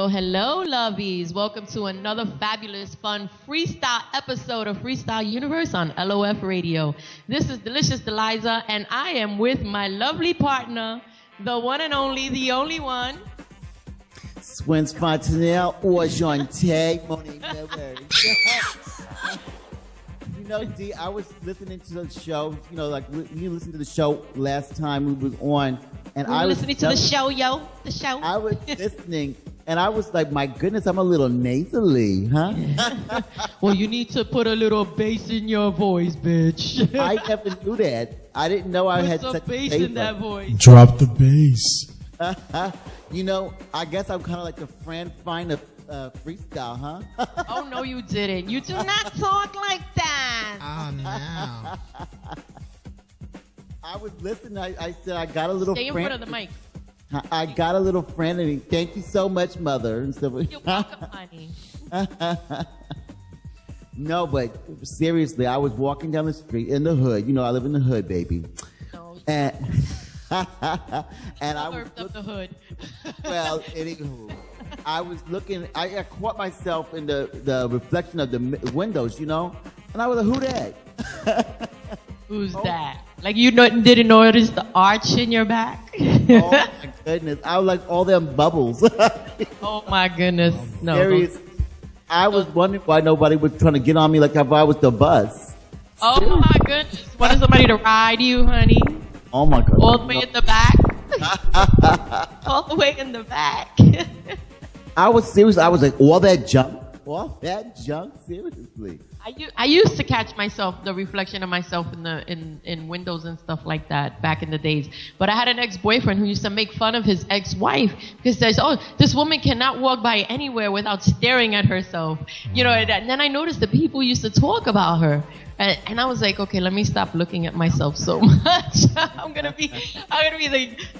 hello, lovies. Welcome to another fabulous, fun freestyle episode of Freestyle Universe on LOF Radio. This is Delicious Deliza, and I am with my lovely partner, the one and only, the only one. Swins Fontanelle or Jean-Tay. You know, D, I was listening to the show, you know, like you listened to the show last time we was on. And I was listening to the show, yo. The show. I was listening, and I was like, my goodness, I'm a little nasally, huh? Well, you need to put a little bass in your voice, bitch. I never knew that. I didn't know I had such such bass a in that voice. Drop the bass. You know, I guess I'm kind of like the Fran Fine of freestyle, huh? Oh, no, you didn't. You do not talk like that. Oh, no. I was listening. I said, I got a little friend. Stay in front of the mic. I got a little friend, and thank you so much, mother. And so, you're welcome, honey. No, but seriously, I was walking down the street in the hood. You know, I live in the hood, baby. No. And I was up the hood. Well, anywho, I was looking. I caught myself in the reflection of the windows, you know, and I was like, "Who that?" Who's that? Like you didn't notice the arch in your back? Oh my goodness! I was like all them bubbles. Oh my goodness! No. Serious. I was wondering why nobody was trying to get on me like if I was the bus. Oh my goodness! Wanted somebody to ride you, honey? Oh my God! All the way in the back. All the way in the back. I was serious. I was like, all that junk. Seriously. I used to catch myself, the reflection of myself in windows and stuff like that back in the days. But I had an ex-boyfriend who used to make fun of his ex-wife because says, "Oh, this woman cannot walk by anywhere without staring at herself." You know, and then I noticed that people used to talk about her. And I was like, okay, let me stop looking at myself so much. I'm gonna be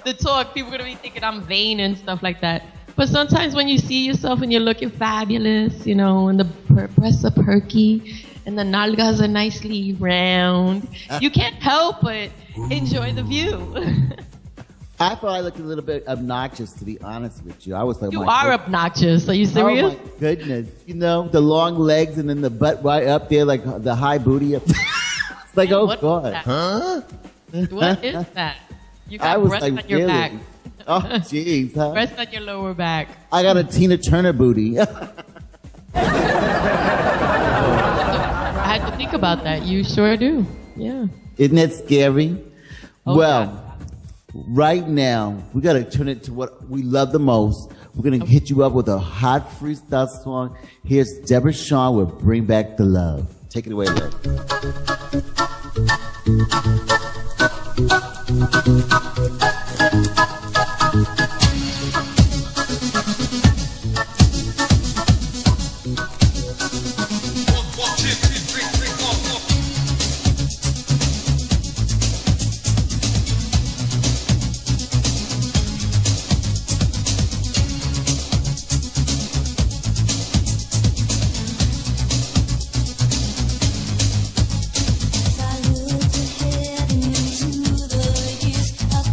the talk. People are gonna be thinking I'm vain and stuff like that. But sometimes when you see yourself and you're looking fabulous, you know, and the breasts are perky and the nalgas are nicely round, you can't help but enjoy the view. I thought I looked a little bit obnoxious, to be honest with you. I was like, you are obnoxious. Are you serious? Oh my goodness! You know, the long legs and then the butt right up there, like the high booty. It's like, man, oh God! Huh? What is that? You got breasts on your back. Oh, jeez, huh? Rest on your lower back. I got a Tina Turner booty. I had to think about that. You sure do. Yeah. Isn't that scary? Oh, well, God. Right now, we got to turn it to what we love the most. We're going to hit you up with a hot freestyle song. Here's Deborah Shawn with Bring Back the Love. Take it away, love. I look ahead into the years.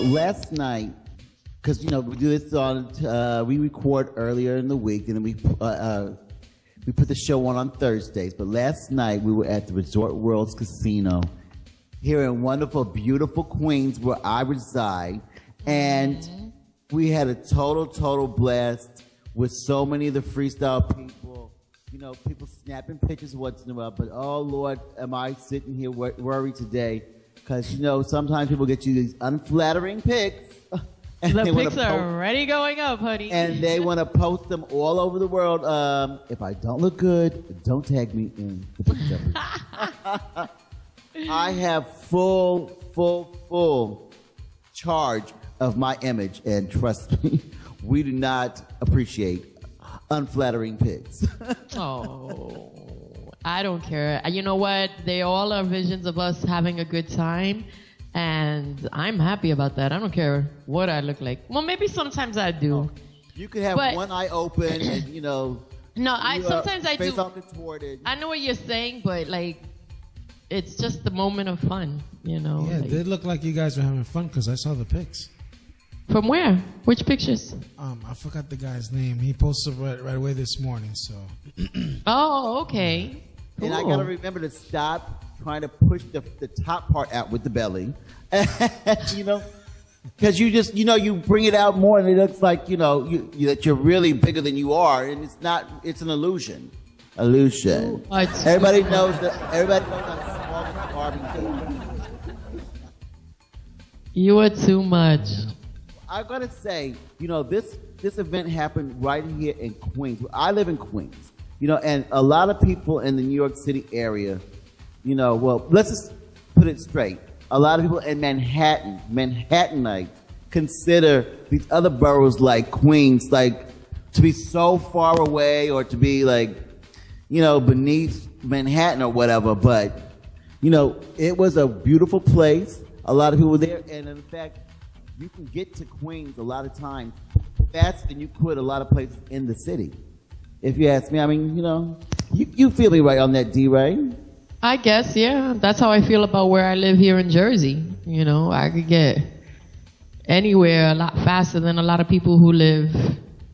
Last night, because we do this on, we record earlier in the week, and then we put the show on Thursdays. But last night we were at the Resort Worlds Casino here in wonderful, beautiful Queens, where I reside, and we had a total blast with so many of the freestyle people. People snapping pictures once in a while, but oh Lord, am I sitting here worried today? Because, sometimes people get you these unflattering pics. And the pics are already going up, honey. And they want to post them all over the world. If I don't look good, don't tag me in the picture. I have full charge of my image. And trust me, we do not appreciate unflattering pics. Oh. I don't care. You know what? They all are visions of us having a good time, and I'm happy about that. I don't care what I look like. Well, maybe sometimes I do. You could have one eye open and, No, sometimes I face do. all contorted. I know what you're saying, but, it's just the moment of fun, Yeah, it did look like you guys were having fun because I saw the pics. From where? Which pictures? I forgot the guy's name. He posted right away this morning, so. Oh, okay. And I got to remember to stop trying to push the top part out with the belly. Because you just, you bring it out more and it looks like, that you're really bigger than you are. And it's not, it's an illusion. Everybody knows I'm small as Barbie. You are too much. I got to say, this event happened right here in Queens. I live in Queens. And a lot of people in the New York City area, let's just put it straight. A lot of people in Manhattanites consider these other boroughs like Queens, to be so far away or to be beneath Manhattan or whatever. But, it was a beautiful place. A lot of people were there. And in fact, you can get to Queens a lot of times faster than you could a lot of places in the city. If you ask me, you feel me right on that, D, right? I guess, yeah. That's how I feel about where I live here in Jersey. I could get anywhere a lot faster than a lot of people who live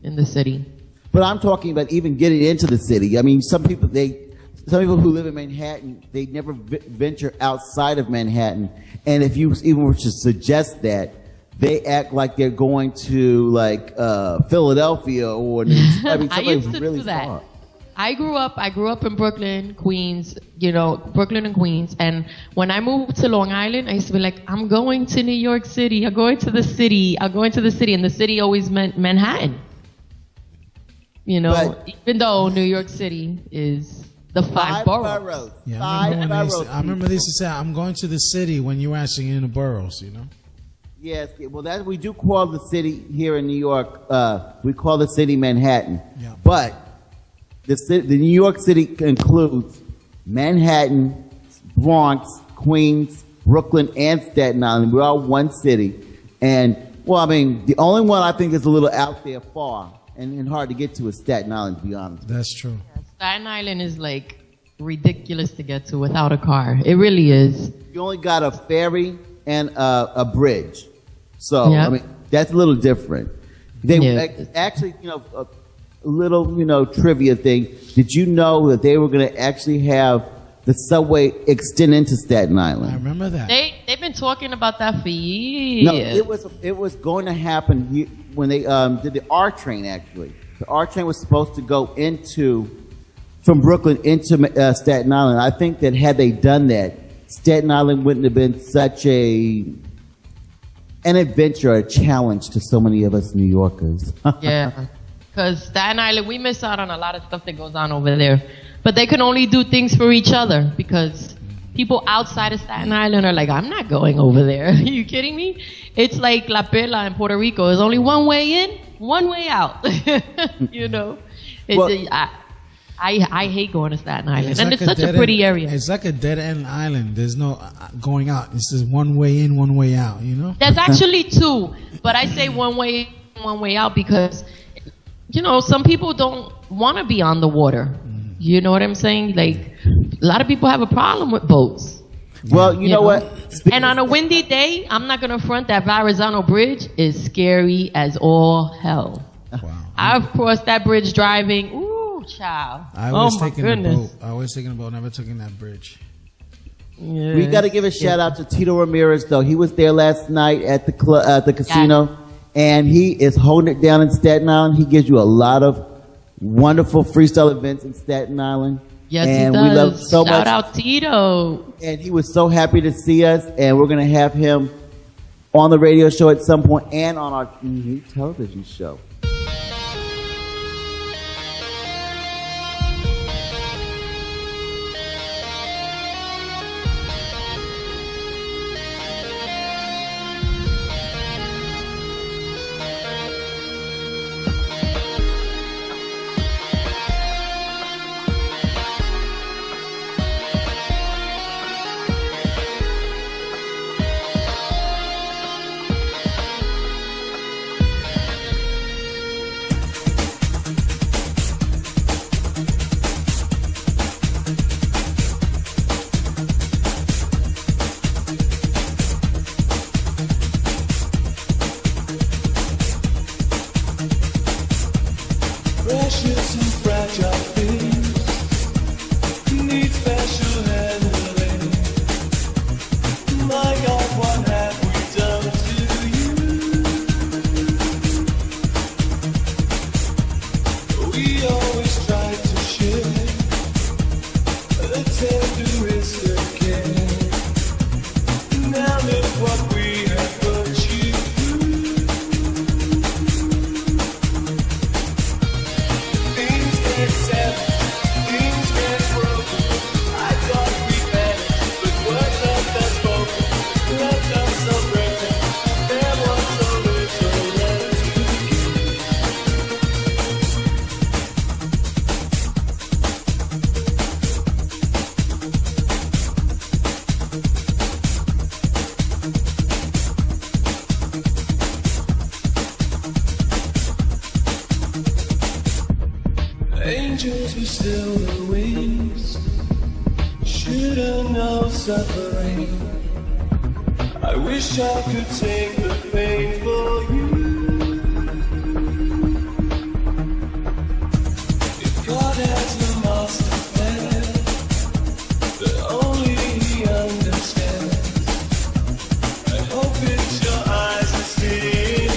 in the city. But I'm talking about even getting into the city. Some people who live in Manhattan, they never venture outside of Manhattan. And if you even were to suggest that, they act like they're going to Philadelphia or I used to really do that. Far. I grew up in Brooklyn, Queens, Brooklyn and Queens. And when I moved to Long Island, I used to be like, I'm going to New York City. I'm going to the city. And the city always meant Manhattan. Even though New York City is the five boroughs. Yeah, I remember they used to say, I'm going to the city when you were actually in the boroughs, Yes, well, that we do call the city here in New York. We call the city Manhattan, but the New York City includes Manhattan, Bronx, Queens, Brooklyn, and Staten Island. We're all one city, and the only one I think is a little out there far, and hard to get to is Staten Island, to be honest. That's true. Staten Island is like ridiculous to get to without a car. It really is. You only got a ferry and a bridge. So, Yeah. I mean, that's a little different. They Yeah. actually, a little, trivia thing. Did you know that they were going to actually have the subway extend into Staten I Island? remember that. They've been talking about that for years. No, it was going to happen when they did the R train. Actually, the R train was supposed to go from Brooklyn into Staten Island. I think that had they done that, Staten Island wouldn't have been such an adventure, a challenge to so many of us New Yorkers. Yeah, because Staten Island, we miss out on a lot of stuff that goes on over there. But they can only do things for each other because people outside of Staten Island are like, I'm not going over there. Are you kidding me? It's like La Perla in Puerto Rico. There's only one way in, one way out. Well, I hate going to Staten Island. And like it's such a pretty area. It's like a dead end island. There's no going out. It's just one way in, one way out, There's actually two, but I say one way in, one way out because, some people don't want to be on the water. You know what I'm saying? Like, a lot of people have a problem with boats. Well, you know what? And on a windy day, I'm not going to front that Verrazano Bridge is scary as all hell. Wow. I've crossed that bridge driving. Ooh, child. I was my taking goodness. the boat. I was taking the boat, never taking that bridge. Yes. We got to give a shout out to Tito Ramirez, though. He was there last night at the casino, and he is holding it down in Staten Island. He gives you a lot of wonderful freestyle events in Staten Island. Yes, and he does. we love so much. Shout out Tito. And he was so happy to see us, and we're going to have him on the radio show at some point and on our TV television show. Precious and fragile things need special handling. My God, what have we done to you? We always try to share the tenderest of care. Now look what we have put you through. Things get broken. I thought we managed, but words left unspoken, left us so broken. There was so little left to Angels with silver wings shouldn't know suffering. I wish I could take the pain for you. If God has a master plan that only He understands, I hope it's your eyes that see.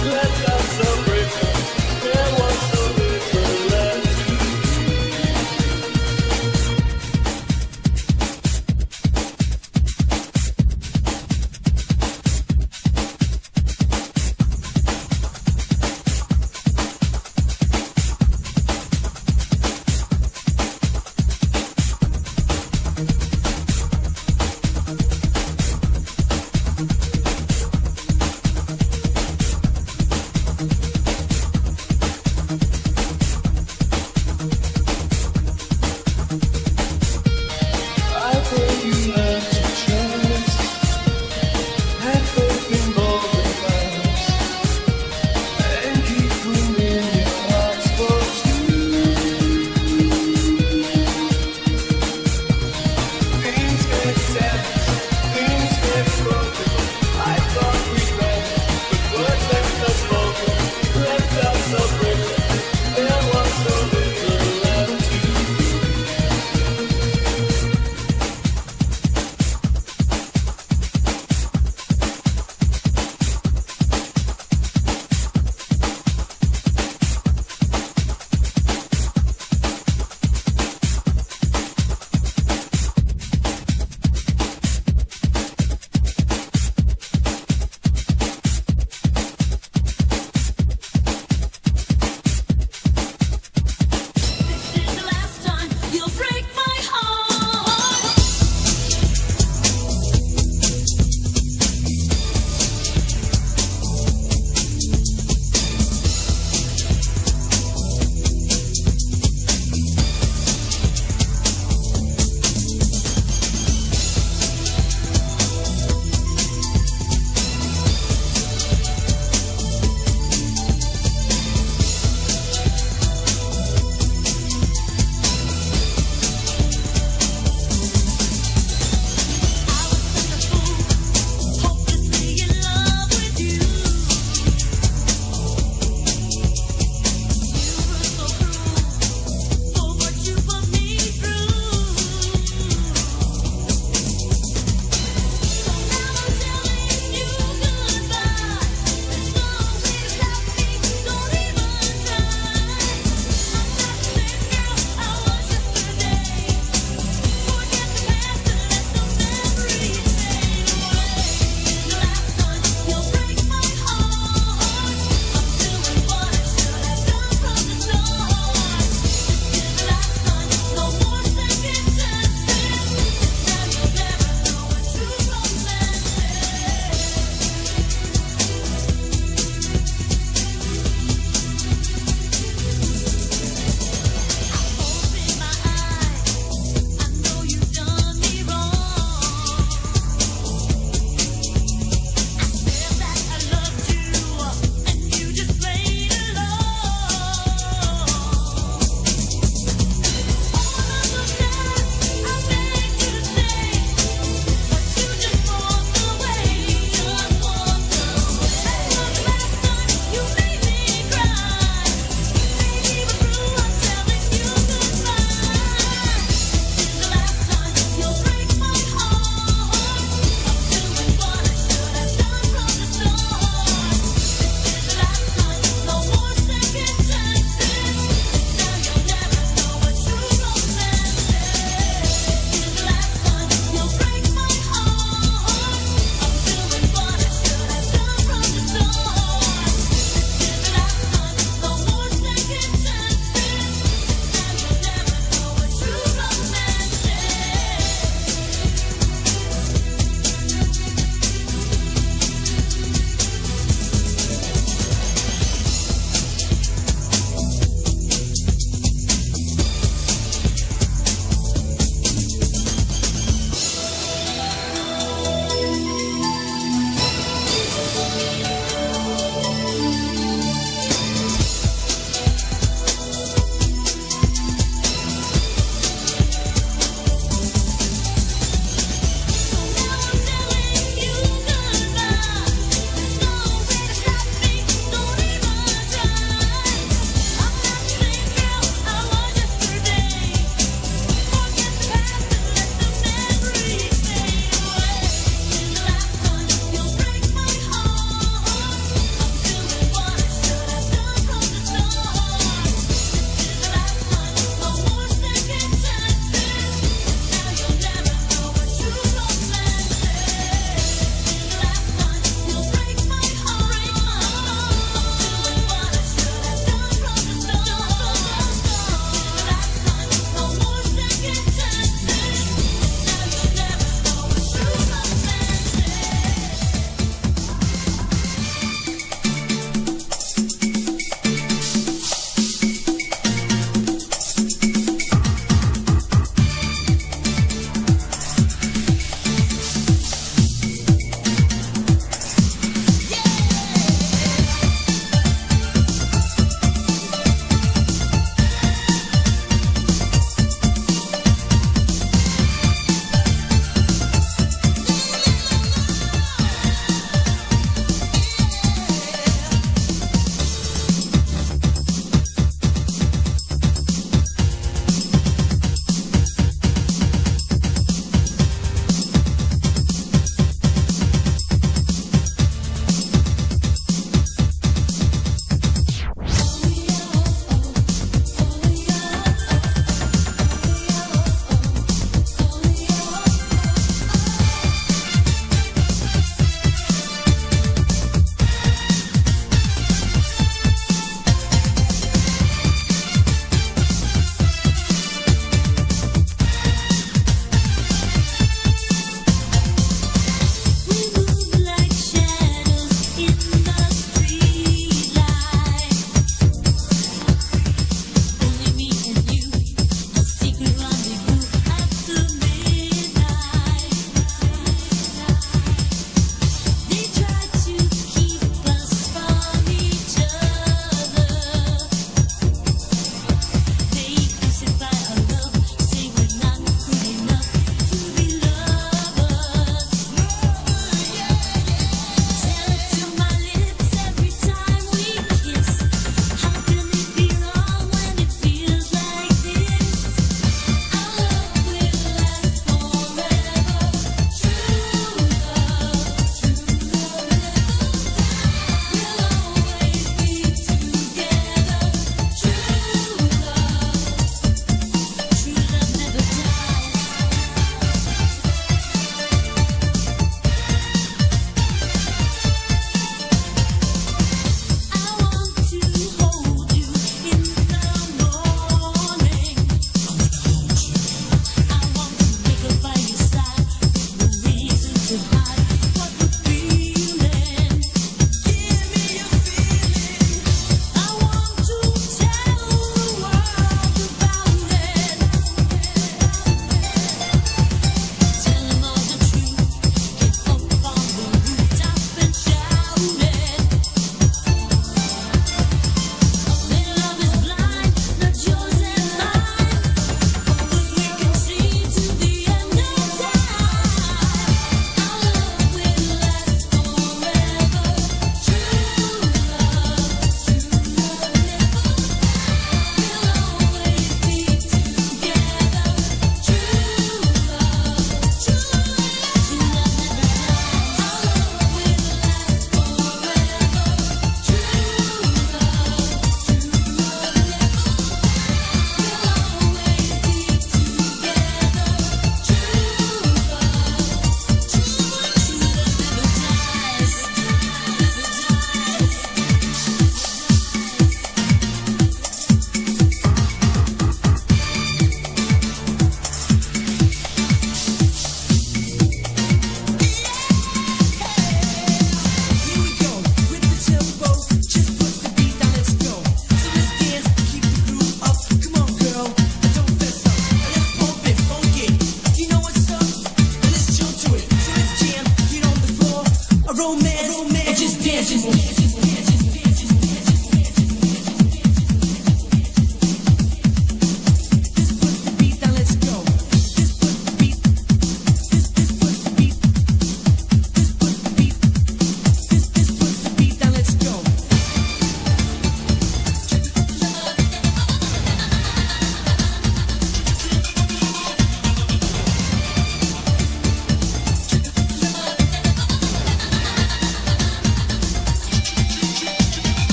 Left us so broken. There was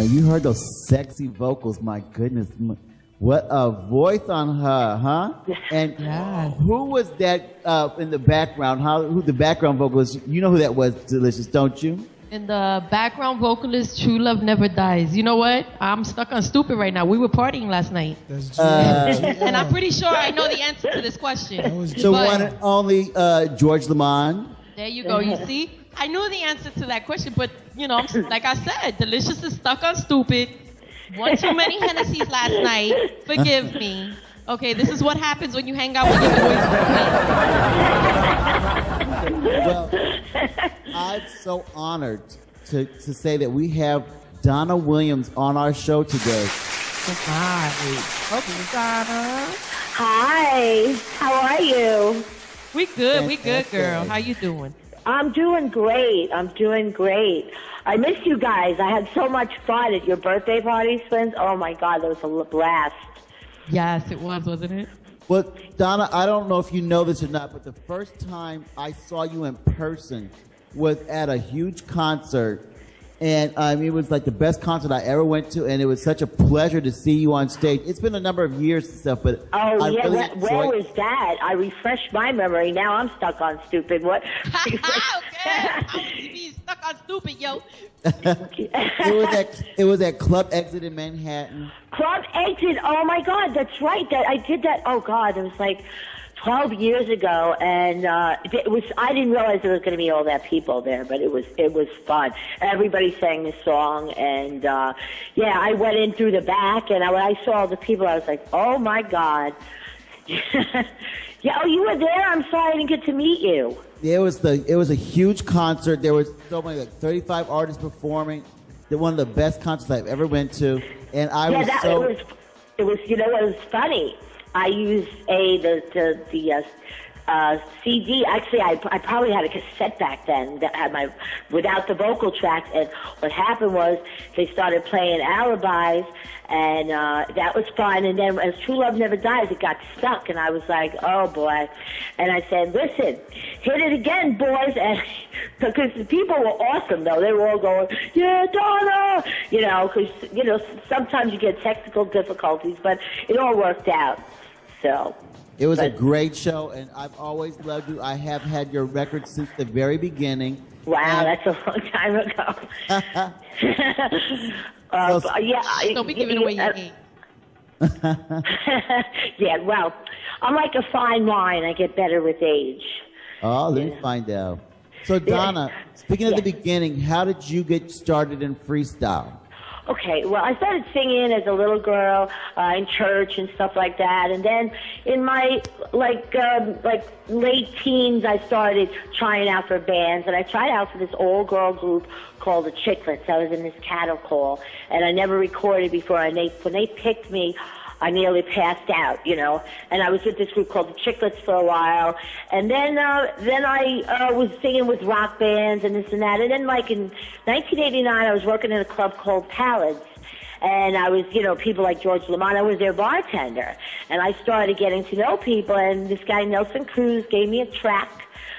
You heard those sexy vocals. My goodness. What a voice on her, huh? And who was that in the background? Who the background vocalist? You know who that was, Delicious, don't you? And the background vocalist, True Love Never Dies. You know what? I'm stuck on stupid right now. We were partying last night. And I'm pretty sure I know the answer to this question. The one and only George Lamond. There you go. You see? I knew the answer to that question, but, you know, like I said, Delicious is stuck on stupid. One too many Hennessy's last night. Forgive me. Okay, this is what happens when you hang out with your boys. Well, I'm so honored to say that we have Donna Williams on our show today. Hi. Okay, Donna. Hi. How are you? We good. We good, girl. How you doing? I'm doing great. I miss you guys. I had so much fun at your birthday party, Swins. Oh, my God, that was a blast. Yes, it was, wasn't it? Well, Donna, I don't know if you know this or not, but the first time I saw you in person was at a huge concert. And it was like the best concert I ever went to, and it was such a pleasure to see you on stage. It's been a number of years and stuff, but where was that? I refreshed my memory. Now I'm stuck on stupid. What? Okay, I'm be stuck on stupid, yo. It was at Club Exit in Manhattan. Club Exit. Oh my God, that's right. I did that. Oh God, it was like 12 years ago, and it was. I didn't realize there was going to be all that people there, but it was fun. Everybody sang this song, and I went in through the back, and when I saw all the people, I was like, oh my God. Oh, you were there. I'm sorry I didn't get to meet you. It was a huge concert. There was so many, like 35 artists performing. They're one of the best concerts I've ever went to, and it was. You know what was funny? I used the CD. Actually, I probably had a cassette back then that had without the vocal tracks. And what happened was they started playing Alibis, and that was fun. And then as True Love Never Dies, it got stuck, and I was like, oh boy. And I said, listen, hit it again, boys. And because the people were awesome, though. They were all going, yeah, Donna. Because sometimes you get technical difficulties, but it all worked out. So it was a great show, and I've always loved you. I have had your record since the very beginning. Wow, that's a long time ago. Don't be giving away your name. Yeah, well, I'm like a fine wine. I get better with age. Oh, let me find out. So, Donna, speaking of the beginning, how did you get started in freestyle? Okay, well, I started singing as a little girl in church and stuff like that, and then in my like late teens, I started trying out for bands, and I tried out for this all-girl group called the Chicklets. I was in this cattle call, and I never recorded before. And when they picked me, I nearly passed out, and I was with this group called the Chicklets for a while, and then I was singing with rock bands and this and that, and then like in 1989, I was working in a club called Palad's, and I was, people like George Lamond, I was their bartender, and I started getting to know people, and this guy Nelson Cruz gave me a track,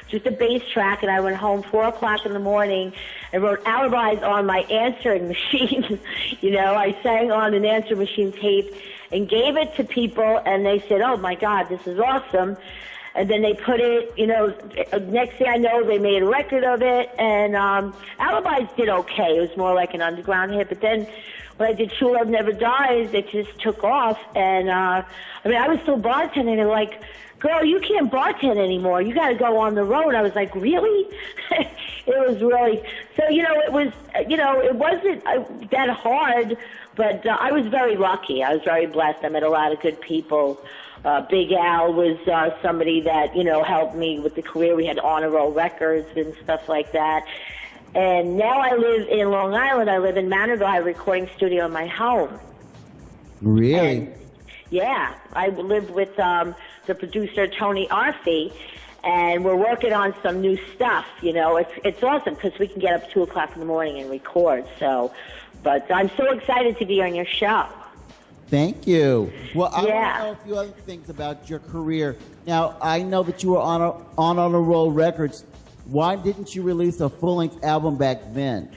just a bass track, and I went home 4 o'clock in the morning and wrote alibis on my answering machine. I sang on an answering machine tape and gave it to people, and they said, oh my God, this is awesome. And then they put it, next thing I know, they made a record of it, and Alibis did okay. It was more like an underground hit, but then when I did True Love Never Dies, it just took off, and I was still bartending, and like, girl, you can't bartend anymore. You got to go on the road. I was like, really? It was really, so, it wasn't that hard, but I was very lucky. I was very blessed. I met a lot of good people. Big Al was somebody that, helped me with the career. We had honor roll records and stuff like that. And now I live in Long Island. I live in Manorville. I have a recording studio in my home. Really? And, yeah. I live with the producer, Tony Arfi, and we're working on some new stuff. It's awesome because we can get up 2 o'clock in the morning and record. But I'm so excited to be on your show. Thank you. Well, I want to know a few other things about your career. Now, I know that you were on a roll records. Why didn't you release a full-length album back then?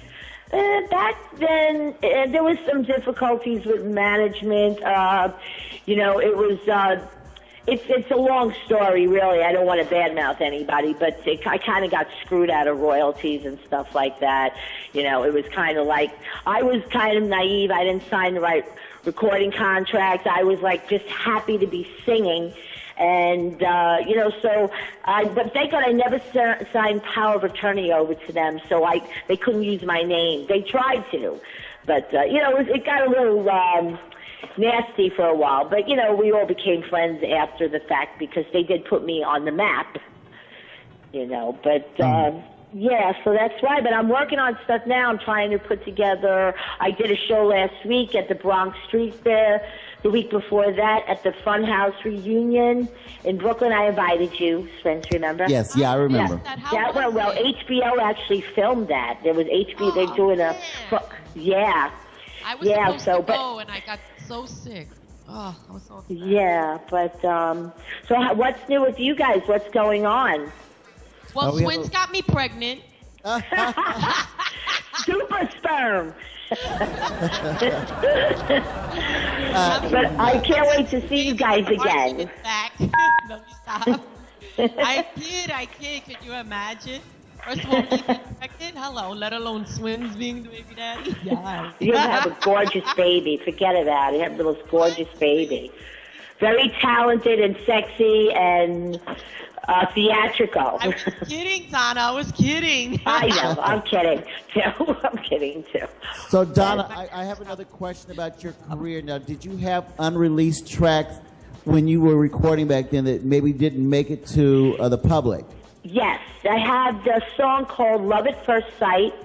Back then, there was some difficulties with management. It was. It's a long story, really. I don't want to badmouth anybody, but I kind of got screwed out of royalties and stuff like that. It was kind of like I was kind of naive. I didn't sign the right recording contracts. I was like just happy to be singing. And, but thank God I never signed power of attorney over to them, so they couldn't use my name. They tried to, but, it got a little nasty for a while. But, we all became friends after the fact because they did put me on the map, but... Yeah, so that's why. But I'm working on stuff now. I'm trying to put together. I did a show last week at the Bronx Street Fair. The week before that at the Funhouse Reunion in Brooklyn. I invited you, Swins, remember? Yes, yeah, I remember. Well, HBO actually filmed that. There was HBO. They're doing a. Yeah. I was supposed to go, and I got so sick. Oh, I was so upset. Yeah, but so what's new with you guys? What's going on? Well, Swins got me pregnant. Super sperm. But I can't wait to see you guys again. No, stop. I kid. Can you imagine? First of all, being pregnant, hello, let alone Swins being the baby daddy. Yeah. You have a gorgeous baby. Forget about it. You have the most gorgeous baby. Very talented and sexy and theatrical. I was kidding, Donna. I was kidding. I know. I'm kidding, too. I'm kidding, too. So, Donna, I have another question about your career. Now, did you have unreleased tracks when you were recording back then that maybe didn't make it to the public? Yes. I had a song called Love at First Sight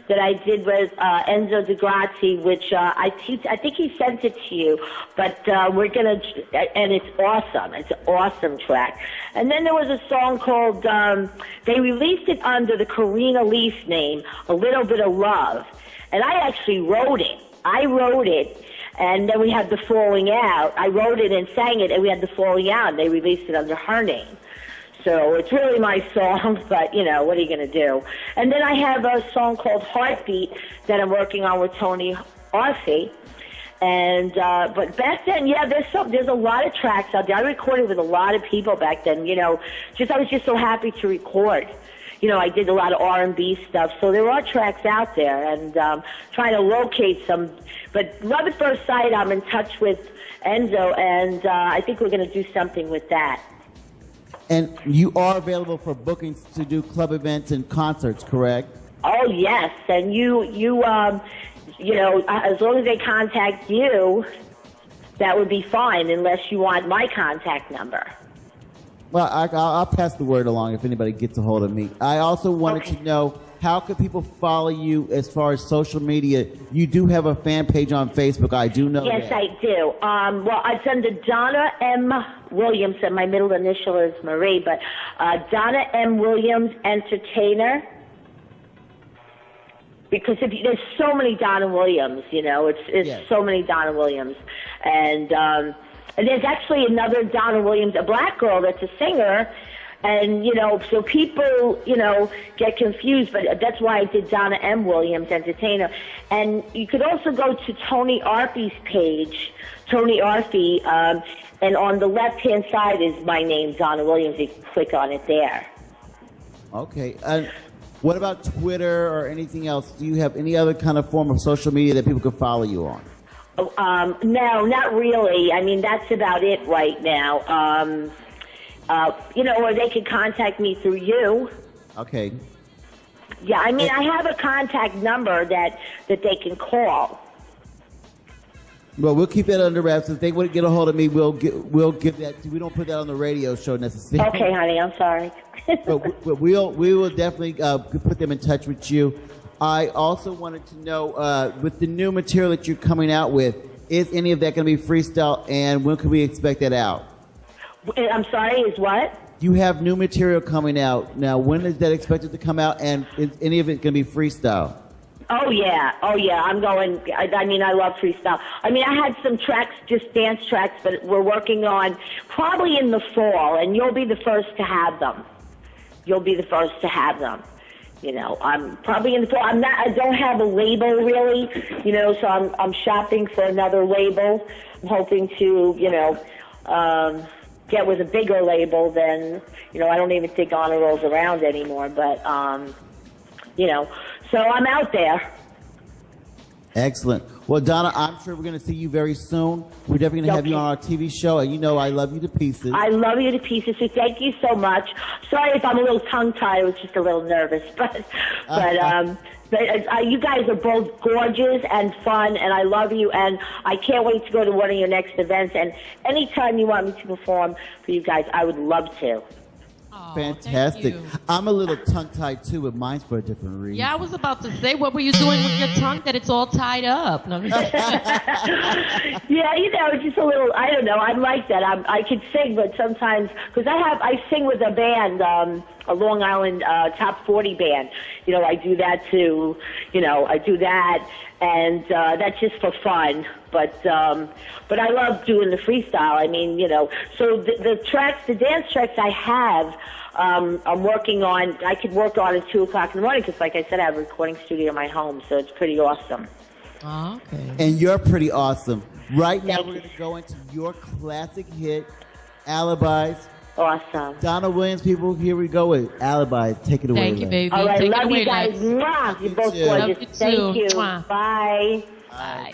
that I did with Enzo DeGrazzi, which I think he sent it to you, but we're going to, and it's awesome. It's an awesome track. And then there was a song called, they released it under the Karina Leaf name, A Little Bit of Love. And I actually wrote it. I wrote it, and then we had the Falling Out. I wrote it and sang it, and we had the Falling Out, and they released it under her name. So it's really my song, but, what are you going to do? And then I have a song called Heartbeat that I'm working on with Tony Arfi. And, but back then, yeah, there's a lot of tracks out there. I recorded with a lot of people back then, I was just so happy to record. I did a lot of R&B stuff, so there are tracks out there, and trying to locate some. But Love at First Sight, I'm in touch with Enzo, and I think we're going to do something with that. And you are available for bookings to do club events and concerts, correct? Oh, yes. And you as long as they contact you, that would be fine, unless you want my contact number. Well, I'll pass the word along if anybody gets a hold of me. I also wanted to know, how could people follow you as far as social media? You do have a fan page on Facebook. I do know that. Yes, I do. Well, it's under Donna M. Williams, and my middle initial is Marie, but Donna M. Williams Entertainer. Because there's so many Donna Williams, it's yes. So many Donna Williams. And there's actually another Donna Williams, a black girl that's a singer. And, so people, get confused, but that's why I did Donna M. Williams Entertainer. And you could also go to Tony Arfi's page, Tony Arfi, and on the left-hand side is my name, Donna Williams. You can click on it there. Okay. What about Twitter or anything else? Do you have any other kind of form of social media that people can follow you on? No, not really. I mean, that's about it right now. Or they can contact me through you. Okay. Yeah, I mean, I have a contact number that they can call. Well, we'll keep that under wraps. If they want to get a hold of me, we'll give that. We don't put that on the radio show necessarily. Okay, honey, I'm sorry. But we will definitely put them in touch with you. I also wanted to know, with the new material that you're coming out with, is any of that going to be freestyle, and when can we expect that out? I'm sorry, is what? You have new material coming out. Now, when is that expected to come out, and is any of it going to be freestyle? Oh, yeah. I'm going, I love freestyle. I mean, I had some tracks, just dance tracks, but we're working on probably in the fall, and you'll be the first to have them. I'm probably in the. I'm not. I don't have a label really. So I'm shopping for another label. I'm hoping to get with a bigger label than I don't even think Honor rolls around anymore. But so I'm out there. Excellent. Well, Donna, I'm sure we're going to see you very soon. We're definitely going to have you on our TV show, and I love you to pieces. I love you to pieces, so thank you so much. Sorry if I'm a little tongue-tied. I was just a little nervous. But you guys are both gorgeous and fun, and I love you, and I can't wait to go to one of your next events. And anytime you want me to perform for you guys, I would love to. Oh, fantastic. I'm a little tongue-tied, too, but mine's for a different reason. Yeah, I was about to say, what were you doing with your tongue that it's all tied up? No. Yeah, it's just a little, I don't know. I'm like that. I can sing, but sometimes, because I sing with a band, a Long Island top 40 band. I do that too. I do that, and that's just for fun. But I love doing the freestyle. I mean, so the tracks, the dance tracks I have, I'm working on. I could work on at 2:00 in the morning because, like I said, I have a recording studio in my home, so it's pretty awesome. Oh, okay. And you're pretty awesome. Right now, we're going to go into your classic hit, Alibis. Awesome. Donna Williams, people, here we go with Alibis. Take it away. Thank you, baby. All right, Take love it away, you guys. Lex. Mwah. You're both too. gorgeous. Love you too. Thank you. Mwah. Bye. Bye.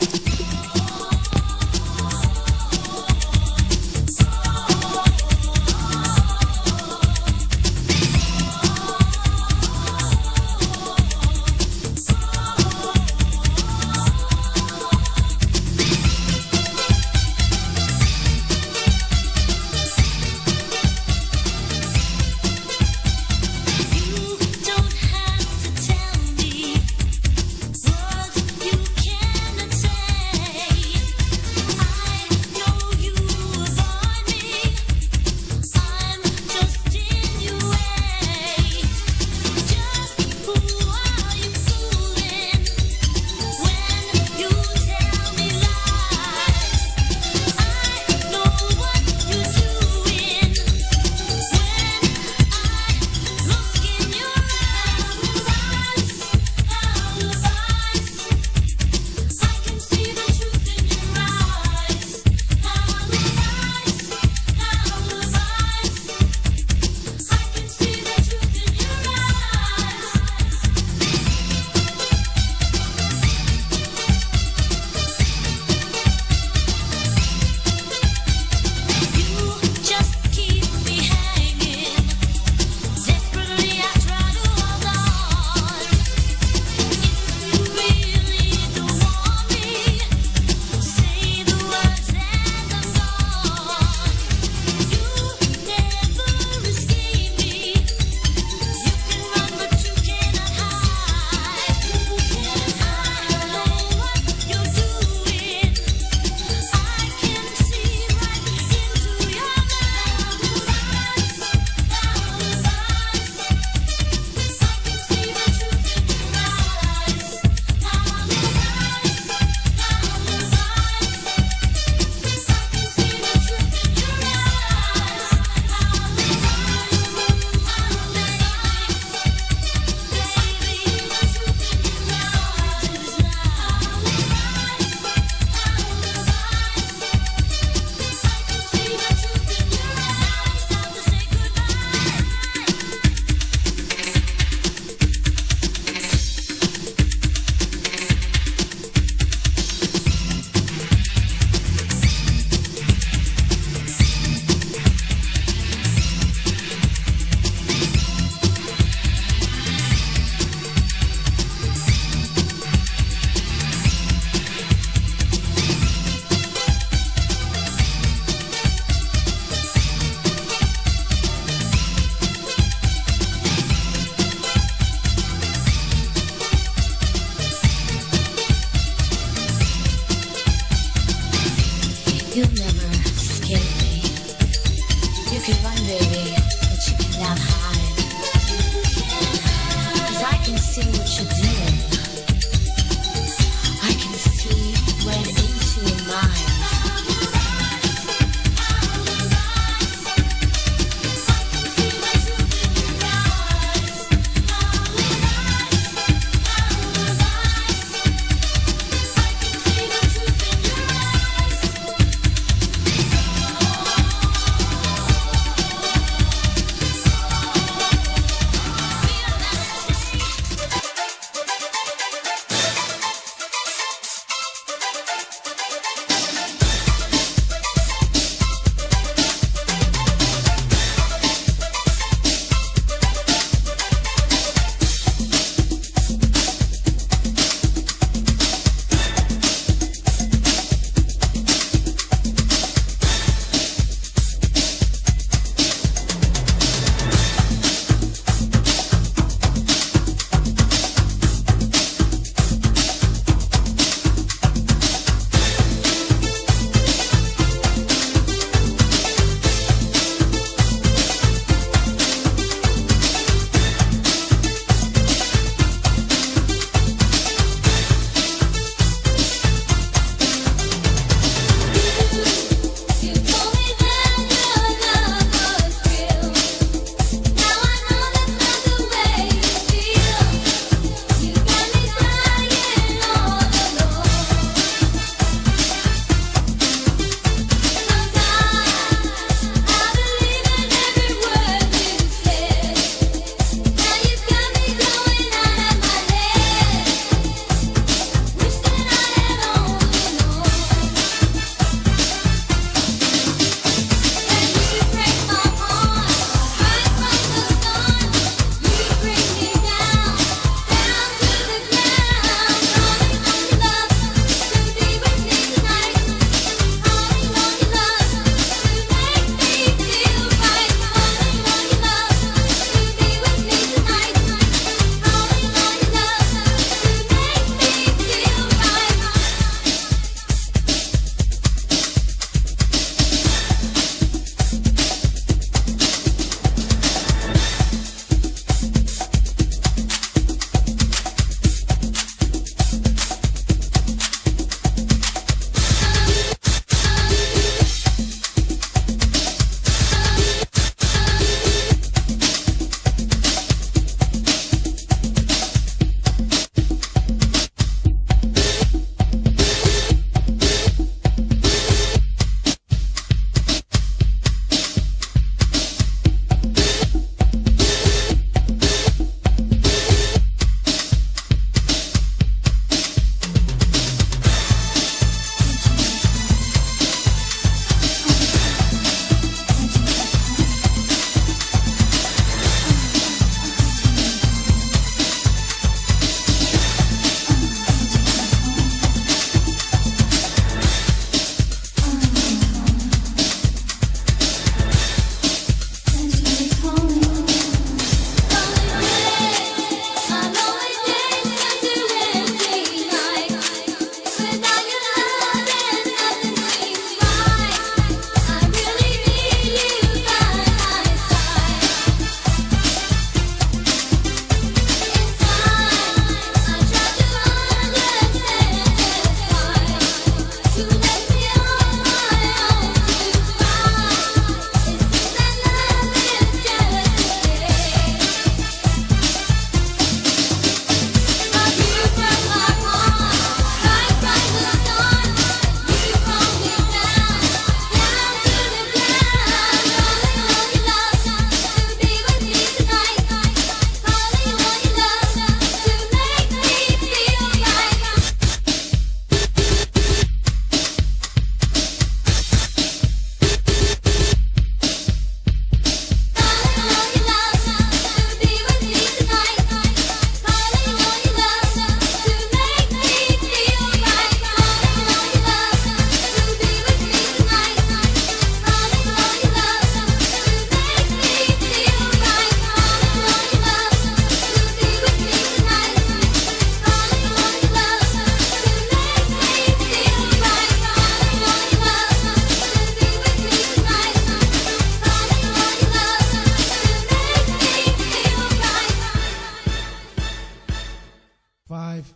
5,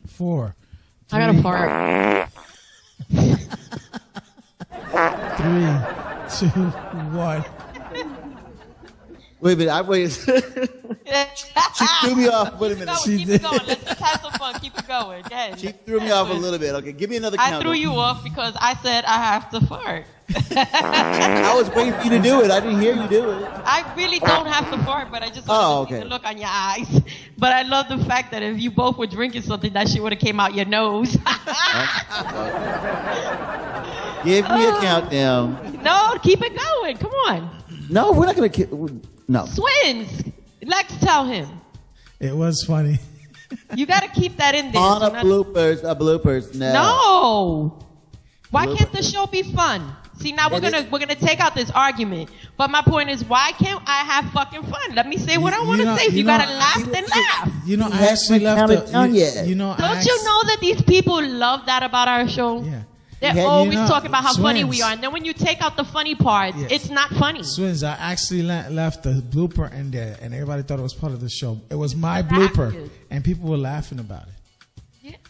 4. I got a fart. 3, 2, 1. Wait a minute. She threw me off. Wait a minute. Keep it going. Let's just have some fun. Keep it going. Go ahead. She threw me off a little bit. Okay, give me another count. I threw you off because I said I have to fart. I was waiting for you to do it. I didn't hear you do it. I really don't have to fart, but I just want to see the look on your eyes. But I love the fact that if you both were drinking something, that shit would have came out your nose. Give me a countdown. No, keep it going. Come on. No, we're not going to... No. Swins. Lex, tell him. It was funny. You got to keep that in there. On a bloopers. No. Why can't the show be fun? See, now we're gonna take out this argument. But my point is, why can't I have fucking fun? Let me say what I want to say. If you gotta laugh, then laugh. You know, I actually left the. Don't you know that these people love that about our show? Yeah. They're always talking about how funny we are, and then when you take out the funny parts, it's not funny. Swins, I actually left the blooper in there, and everybody thought it was part of the show. It was my blooper, and people were laughing about it.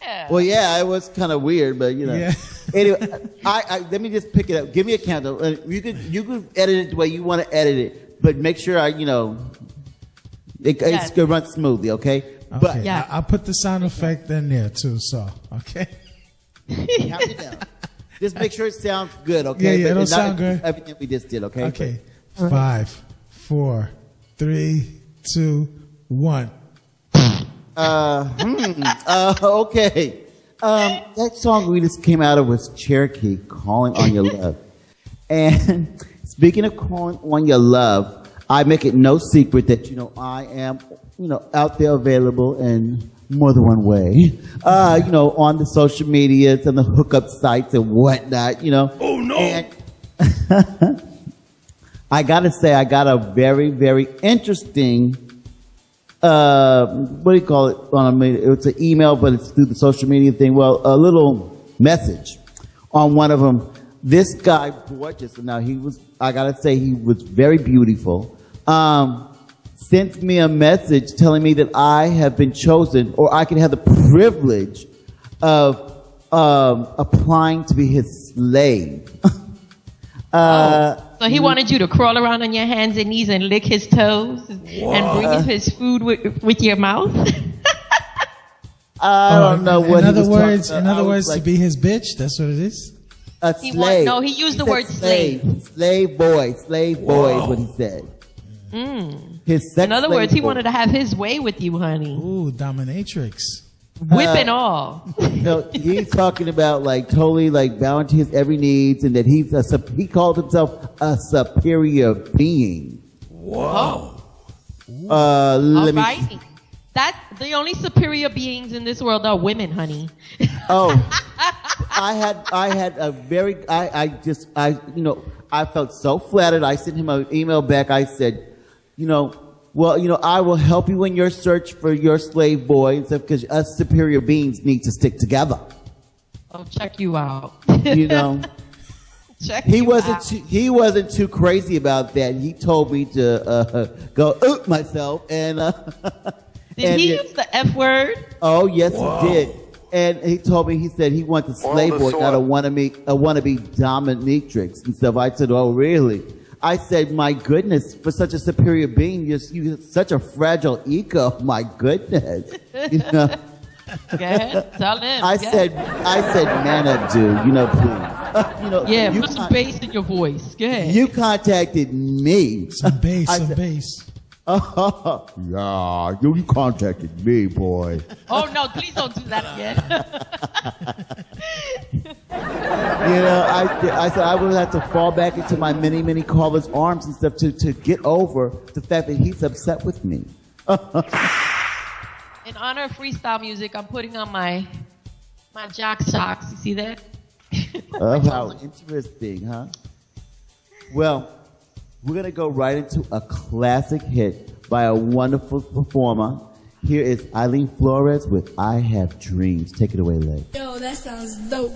Yeah. Well, yeah, it was kind of weird, but you know. Yeah. Anyway, I let me just pick it up. Give me a countdown. You could edit it the way you want to edit it, but make sure it's gonna run smoothly, okay? But I'll put the sound effect in there too. So okay. Count it down. Just make sure it sounds good, okay? Yeah, it'll sound good. Everything we just did, okay? Okay. 5, 4, 3, 2, 1. Okay. That song we just came out of was Cherokee, Calling on Your Love. And speaking of calling on your love, I make it no secret that, I am, out there available in more than one way. On the social medias and the hookup sites and whatnot, Oh, no. And I gotta say, I got a very, very interesting what do you call it? It's an email, but it's through the social media thing. Well, a little message on one of them. This guy, gorgeous. Now I gotta say, he was very beautiful. Sent me a message telling me that I have been chosen, or I can have the privilege of applying to be his slave. So he wanted you to crawl around on your hands and knees and lick his toes and bring him his food with your mouth? I don't know what he was talking about. In other words, to be his bitch? That's what it is? A slave. No, he used the word slave. Slave boy is what he said. His sex In other words, he wanted to have his way with you, honey. Ooh, dominatrix. Whip and all. No, he's talking about totally bowing to his every needs, and that he called himself a superior being. Whoa. Let me. That's the only superior beings in this world are women, honey. I had a very, I felt so flattered. I sent him an email back. I said, I will help you in your search for your slave boy, because us superior beings need to stick together. I'll check you out. He wasn't too crazy about that. He told me to go myself and. Did he use the F word? Oh yes, he did. And he told me, he said he wants a slave boy, not a wannabe dominatrix and stuff. I said, oh really? I said, my goodness, for such a superior being, you have such a fragile ego. My goodness, Go ahead, tell him. I said, man up, dude. Please. Put some bass in your voice. Go ahead. You contacted me. Some bass. Yeah, you contacted me, boy. Oh no, please don't do that again. I said I would have to fall back into my many caller's arms and stuff to get over the fact that he's upset with me. In honor of freestyle music, I'm putting on my jock socks. You see that? How interesting, huh? Well, we're going to go right into a classic hit by a wonderful performer. Here is Eileen Flores with I Have Dreams. Take it away, Lex. Yo, that sounds dope.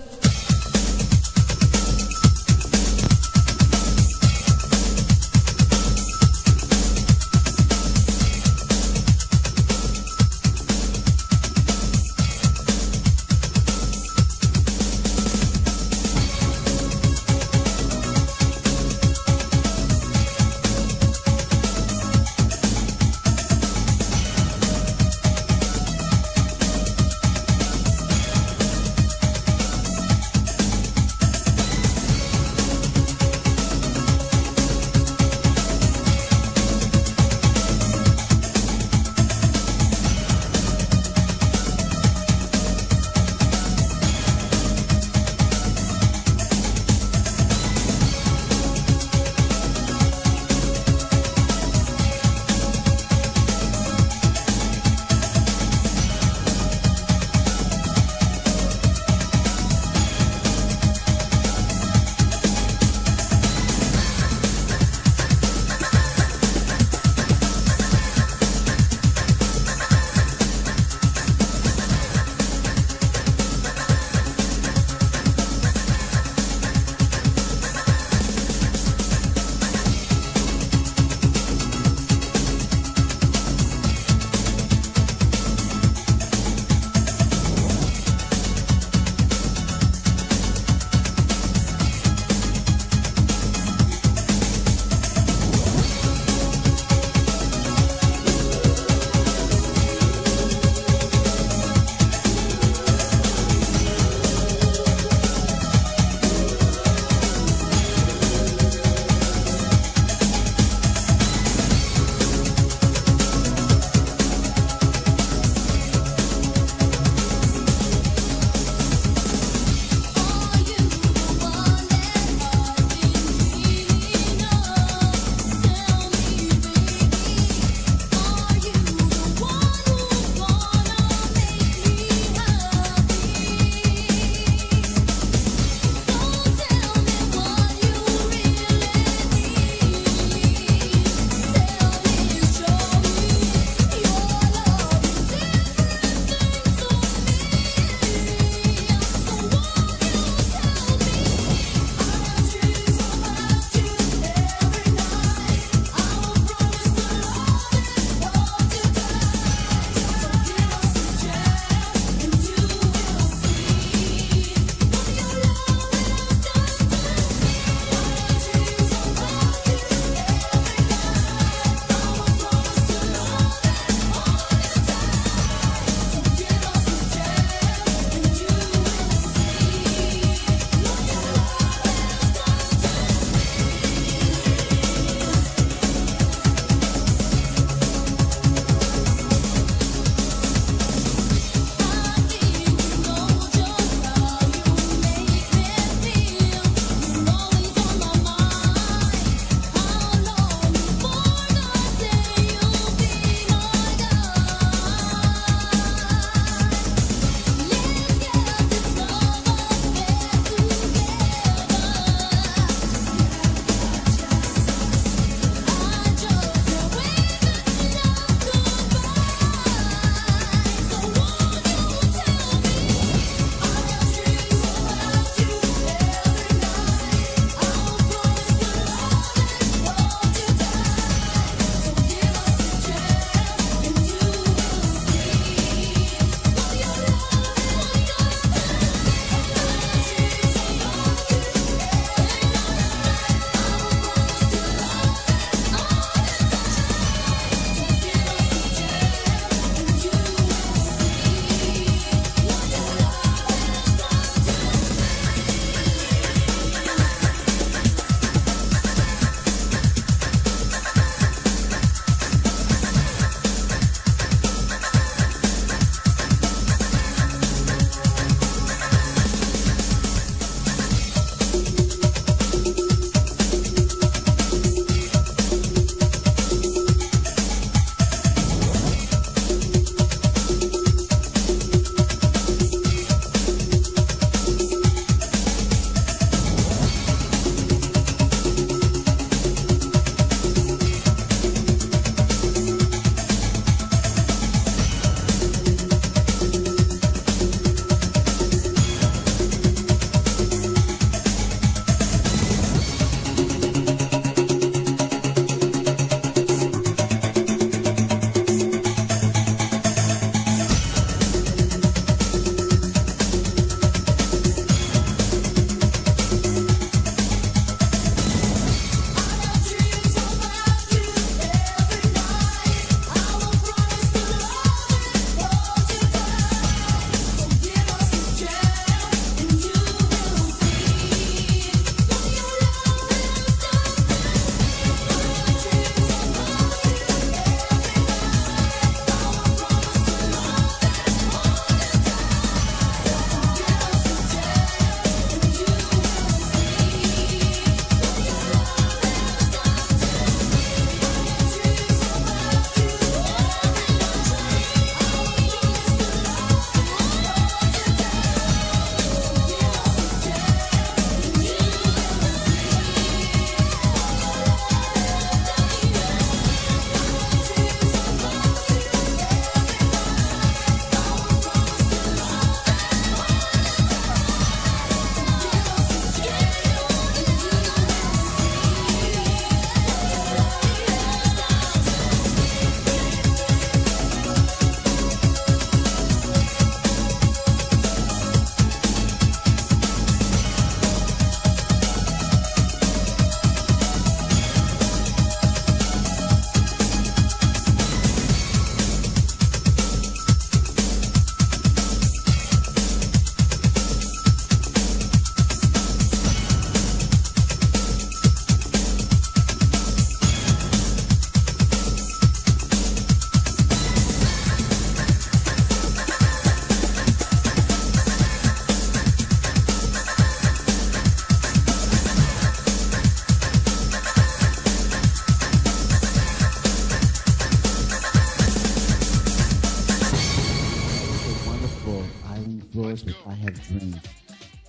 Eileen Flores with I Have Dreams.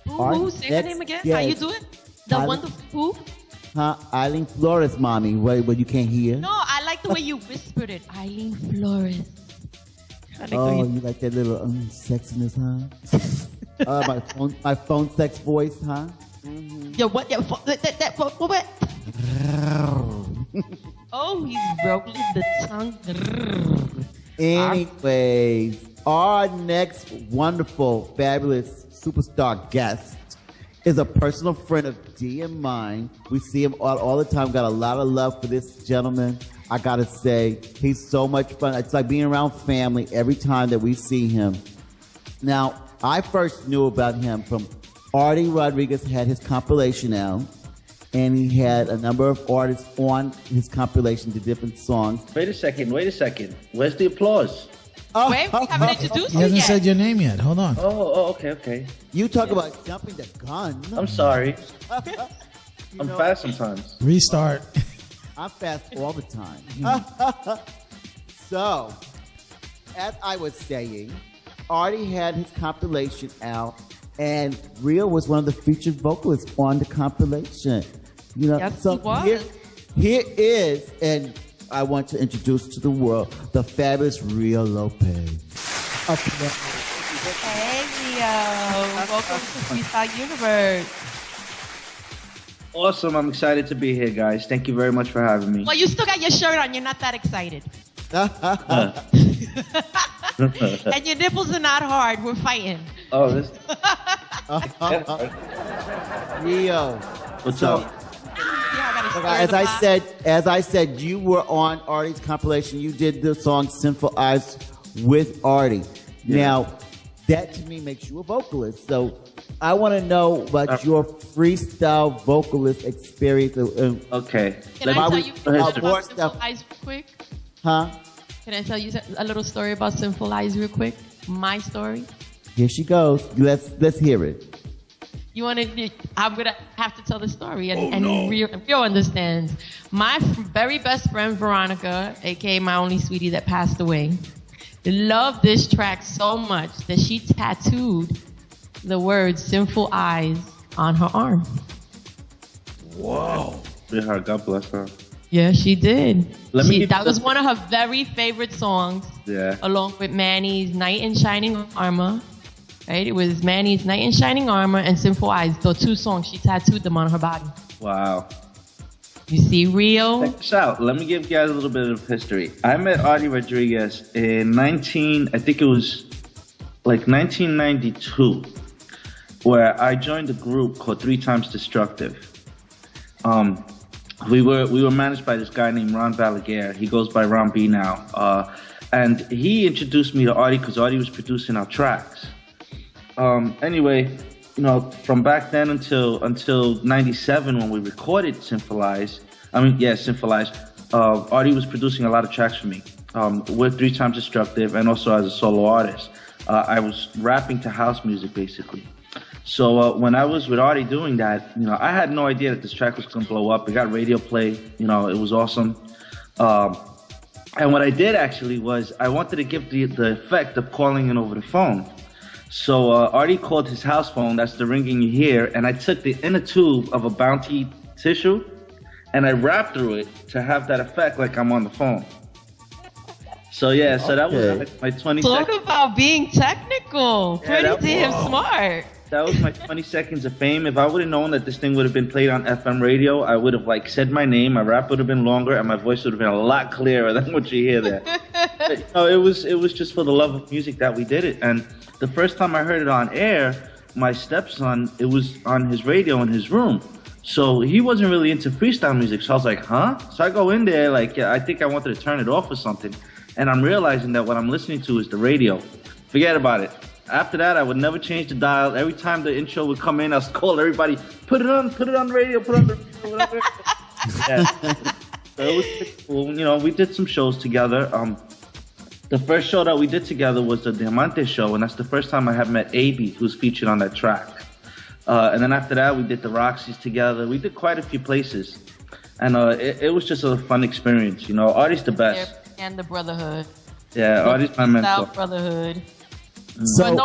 Who? Say her name again. How you do it? The wonderful who? Huh? Eileen Flores, mommy. What you can't hear? No, I like the way you whispered it. Eileen Flores. Oh, you like that little sexiness, huh? My phone sex voice, huh? Mm-hmm. Yo, what? What? Oh, he's rolling the tongue. Anyways, our next wonderful, fabulous superstar guest is a personal friend of D and mine. We see him all the time. Got a lot of love for this gentleman. I gotta say, he's so much fun. It's like being around family every time that we see him. Now, I first knew about him from Artie Rodriguez had his compilation out, and he had a number of artists on his compilation to different songs. Wait a second. Where's the applause? Wait, we haven't introduced He you hasn't yet. said your name yet. Hold on. Okay. You talk about jumping the gun. I'm sorry. I'm fast sometimes. Restart. I'm fast all the time. So, as I was saying, Artie had his compilation out, and Rio was one of the featured vocalists on the compilation. Yes, he was. Here is, and I want to introduce to the world the fabulous Rio Lopez. Hey, Rio. Welcome to Freestyle Universe. Awesome. I'm excited to be here, guys. Thank you very much for having me. Well, you still got your shirt on. You're not that excited. And your nipples are not hard. We're fighting. Oh, this. Rio. What's up? Yeah, As I said, you were on Artie's compilation. You did the song "Sinful Eyes" with Artie. Yeah. Now, that to me makes you a vocalist. So, I want to know about your freestyle vocalist experience. Okay. Can I tell you more about stuff. Sinful Eyes real quick? Huh? Can I tell you a little story about Sinful Eyes real quick? My story. Here she goes. Let's hear it. You want to? I'm gonna have to tell the story, and Rio understands. My very best friend Veronica, aka my only sweetie that passed away, loved this track so much that she tattooed the words "Sinful Eyes" on her arm. Wow. Yeah, God bless her. Yeah, she did. That was some- one of her very favorite songs. Yeah. Along with Manny's "Knight in Shining Armor." Right? It was Manny's "Knight in Shining Armor" and "Sinful Eyes." Those two songs, she tattooed them on her body. Wow. You see, Rio? Check this out. Let me give you guys a little bit of history. I met Artie Rodriguez in 1992, where I joined a group called 3 Times Destructive. We were managed by this guy named Ron Balaguer. He goes by Ron B now. And he introduced me to Artie because Artie was producing our tracks. Anyway, from back then until 97 when we recorded Sinful Eyes, Artie was producing a lot of tracks for me. With 3 Times Destructive and also as a solo artist. I was rapping to house music basically. So when I was with Artie doing that, I had no idea that this track was going to blow up. It got radio play, it was awesome. And what I did actually was I wanted to give the effect of calling in over the phone. So Artie called his house phone, that's the ringing you hear, and I took the inner tube of a Bounty tissue and I rapped through it to have that effect like I'm on the phone. So yeah, so that was like my 20 Talk seconds. about being technical. Yeah, Pretty damn smart. That was my 20 seconds of fame. If I would have known that this thing would have been played on FM radio, I would have said my name, my rap would have been longer, and my voice would have been a lot clearer than what you hear there. But, it was just for the love of music that we did it. And the first time I heard it on air, my stepson, it was on his radio in his room. So he wasn't really into freestyle music. So I was like, huh? So I go in there I think I wanted to turn it off or something. And I'm realizing that what I'm listening to is the radio. Forget about it. After that, I would never change the dial. Every time the intro would come in, I would call everybody, put it on the radio, put it on the radio, whatever. Yeah. So it was pretty cool. We did some shows together. The first show that we did together was the Diamante show, and that's the first time I have met A.B., who's featured on that track. And then after that, we did the Roxy's together. We did quite a few places. And it was just a fun experience. Artie's the best. And the brotherhood. Yeah, Artie's my mentor. Brotherhood. So But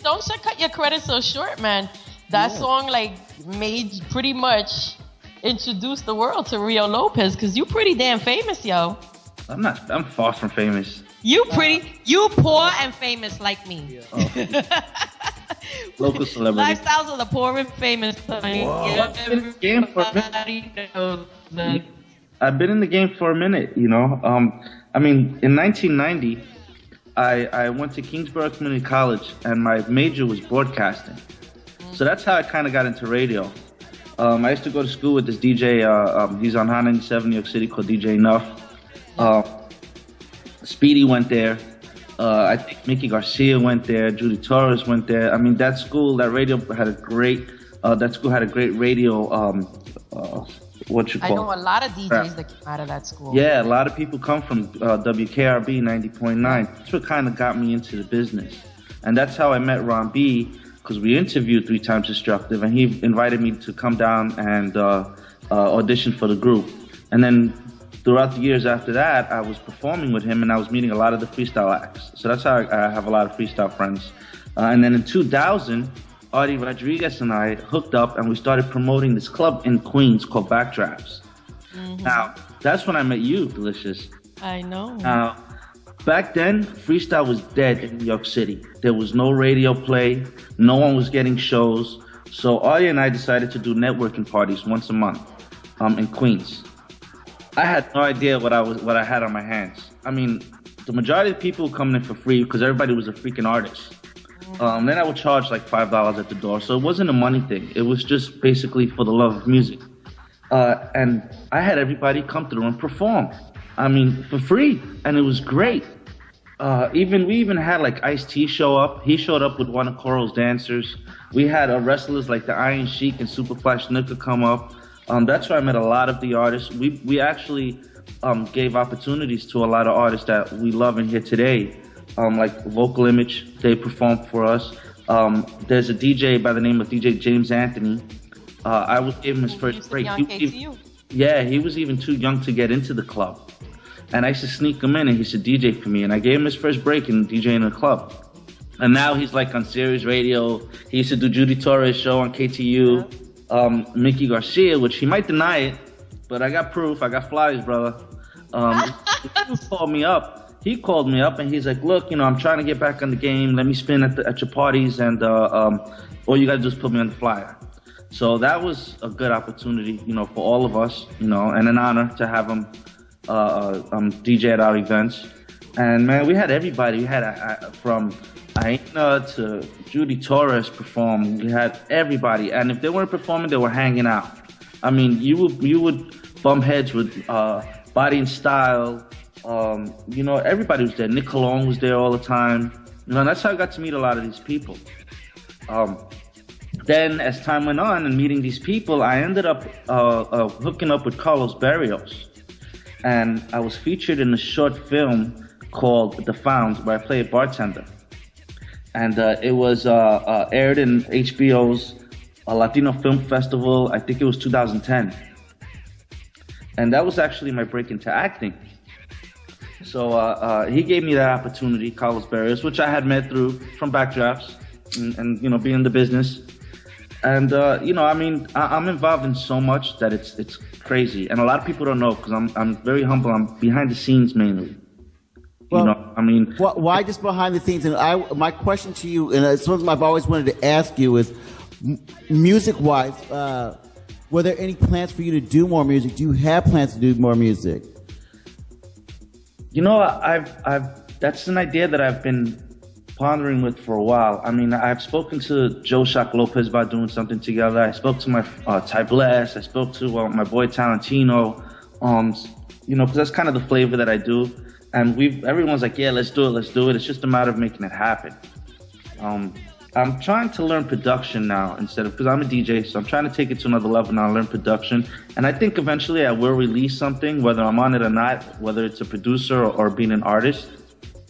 don't cut your credit so short, man. That song like made pretty much introduced the world to Rio Lopez because you pretty damn famous, yo. I'm far from famous. You poor and famous like me. Local celebrity. Lifestyles of the poor and famous. I've been in the game for a minute, you know. I mean, in 1990, I went to Kingsborough Community College, and my major was broadcasting. So that's how I kind of got into radio. I used to go to school with this DJ. He's on Hot 97, New York City, called DJ Nuff. Speedy went there. I think Mickey Garcia went there. Judy Torres went there. I mean, that school had a great radio. What you call? I know a lot of DJs that came out of that school. Yeah, a lot of people come from WKRB 90.9. That's what kind of got me into the business, and that's how I met Ron B. Because we interviewed 3 Times Destructive, and he invited me to come down and audition for the group. And then throughout the years after that, I was performing with him, and I was meeting a lot of the freestyle acts. So that's how I have a lot of freestyle friends. And then in 2000, Artie Rodriguez and I hooked up, and we started promoting this club in Queens called Backdrafts. Mm-hmm. Now, that's when I met you, Delicious. I know. Now, back then, freestyle was dead in New York City. There was no radio play. No one was getting shows. So Artie and I decided to do networking parties once a month in Queens. I had no idea what I had on my hands. I mean, the majority of the people were coming in for free because everybody was a freaking artist. Then I would charge like $5 at the door. So it wasn't a money thing. It was just basically for the love of music. And I had everybody come through and perform. I mean, for free. And it was great. We even had like Ice-T show up. He showed up with one of Coral's dancers. We had wrestlers like the Iron Sheik and Superfly Snuka come up. That's where I met a lot of the artists. We actually gave opportunities to a lot of artists that we love and hear today. Like Vocal Image, they performed for us. There's a DJ by the name of DJ James Anthony. I gave him his first break. He was even too young to get into the club. And I used to sneak him in, and he should DJ for me. And I gave him his first break in DJing in the club. And now he's like on Sirius Radio. He used to do Judy Torres' show on KTU. Mickey Garcia, which he might deny it, but I got proof. I got flyers, brother. He called me up, and he's like, look, you know, I'm trying to get back on the game. Let me spin at your parties, and all you got to do is put me on the flyer. So that was a good opportunity, you know, for all of us, you know, and an honor to have him DJ at our events. And man, we had everybody. We had from Aina to Judy Torres perform. We had everybody, and if they weren't performing, they were hanging out. I mean, you would bump heads with Body and Style. You know, everybody was there. Nick Cologne was there all the time. You know, and that's how I got to meet a lot of these people. Then, as time went on and meeting these people, I ended up hooking up with Carlos Barrios. And I was featured in a short film called The Found, where I play a bartender. And it was aired in HBO's Latino Film Festival, I think it was 2010. And that was actually my break into acting. So he gave me that opportunity, Carlos Barrios, which I had met from Backdrafts and you know, being in the business. And, you know, I mean, I'm involved in so much that it's crazy. And a lot of people don't know because I'm very humble. I'm behind the scenes mainly. Well, you know, I mean. Why just behind the scenes? And my question to you, and it's something I've always wanted to ask you, is music-wise, were there any plans for you to do more music? Do you have plans to do more music? You know, that's an idea that I've been pondering with for a while. I mean, I've spoken to Joe Shock Lopez about doing something together. I spoke to my Ty Bless. I spoke to my boy Talentino. You know, because that's kind of the flavor that I do. And everyone's like, yeah, let's do it. It's just a matter of making it happen. I'm trying to learn production now because I'm a DJ, so I'm trying to take it to another level now and learn production. And I think eventually I will release something, whether I'm on it or not, whether it's a producer or being an artist.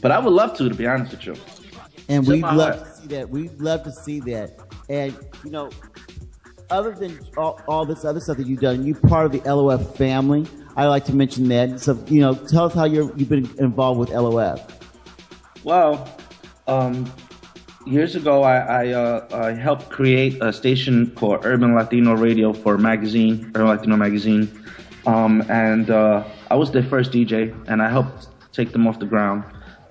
But I would love to be honest with you. And we'd love to see that. We'd love to see that. And, you know, other than all this other stuff that you've done, you're part of the LOF family. I like to mention that. So, you know, tell us how you've been involved with LOF. Well, Years ago, I helped create a station called Urban Latino Radio for magazine, Urban Latino magazine, and I was their first DJ, and I helped take them off the ground.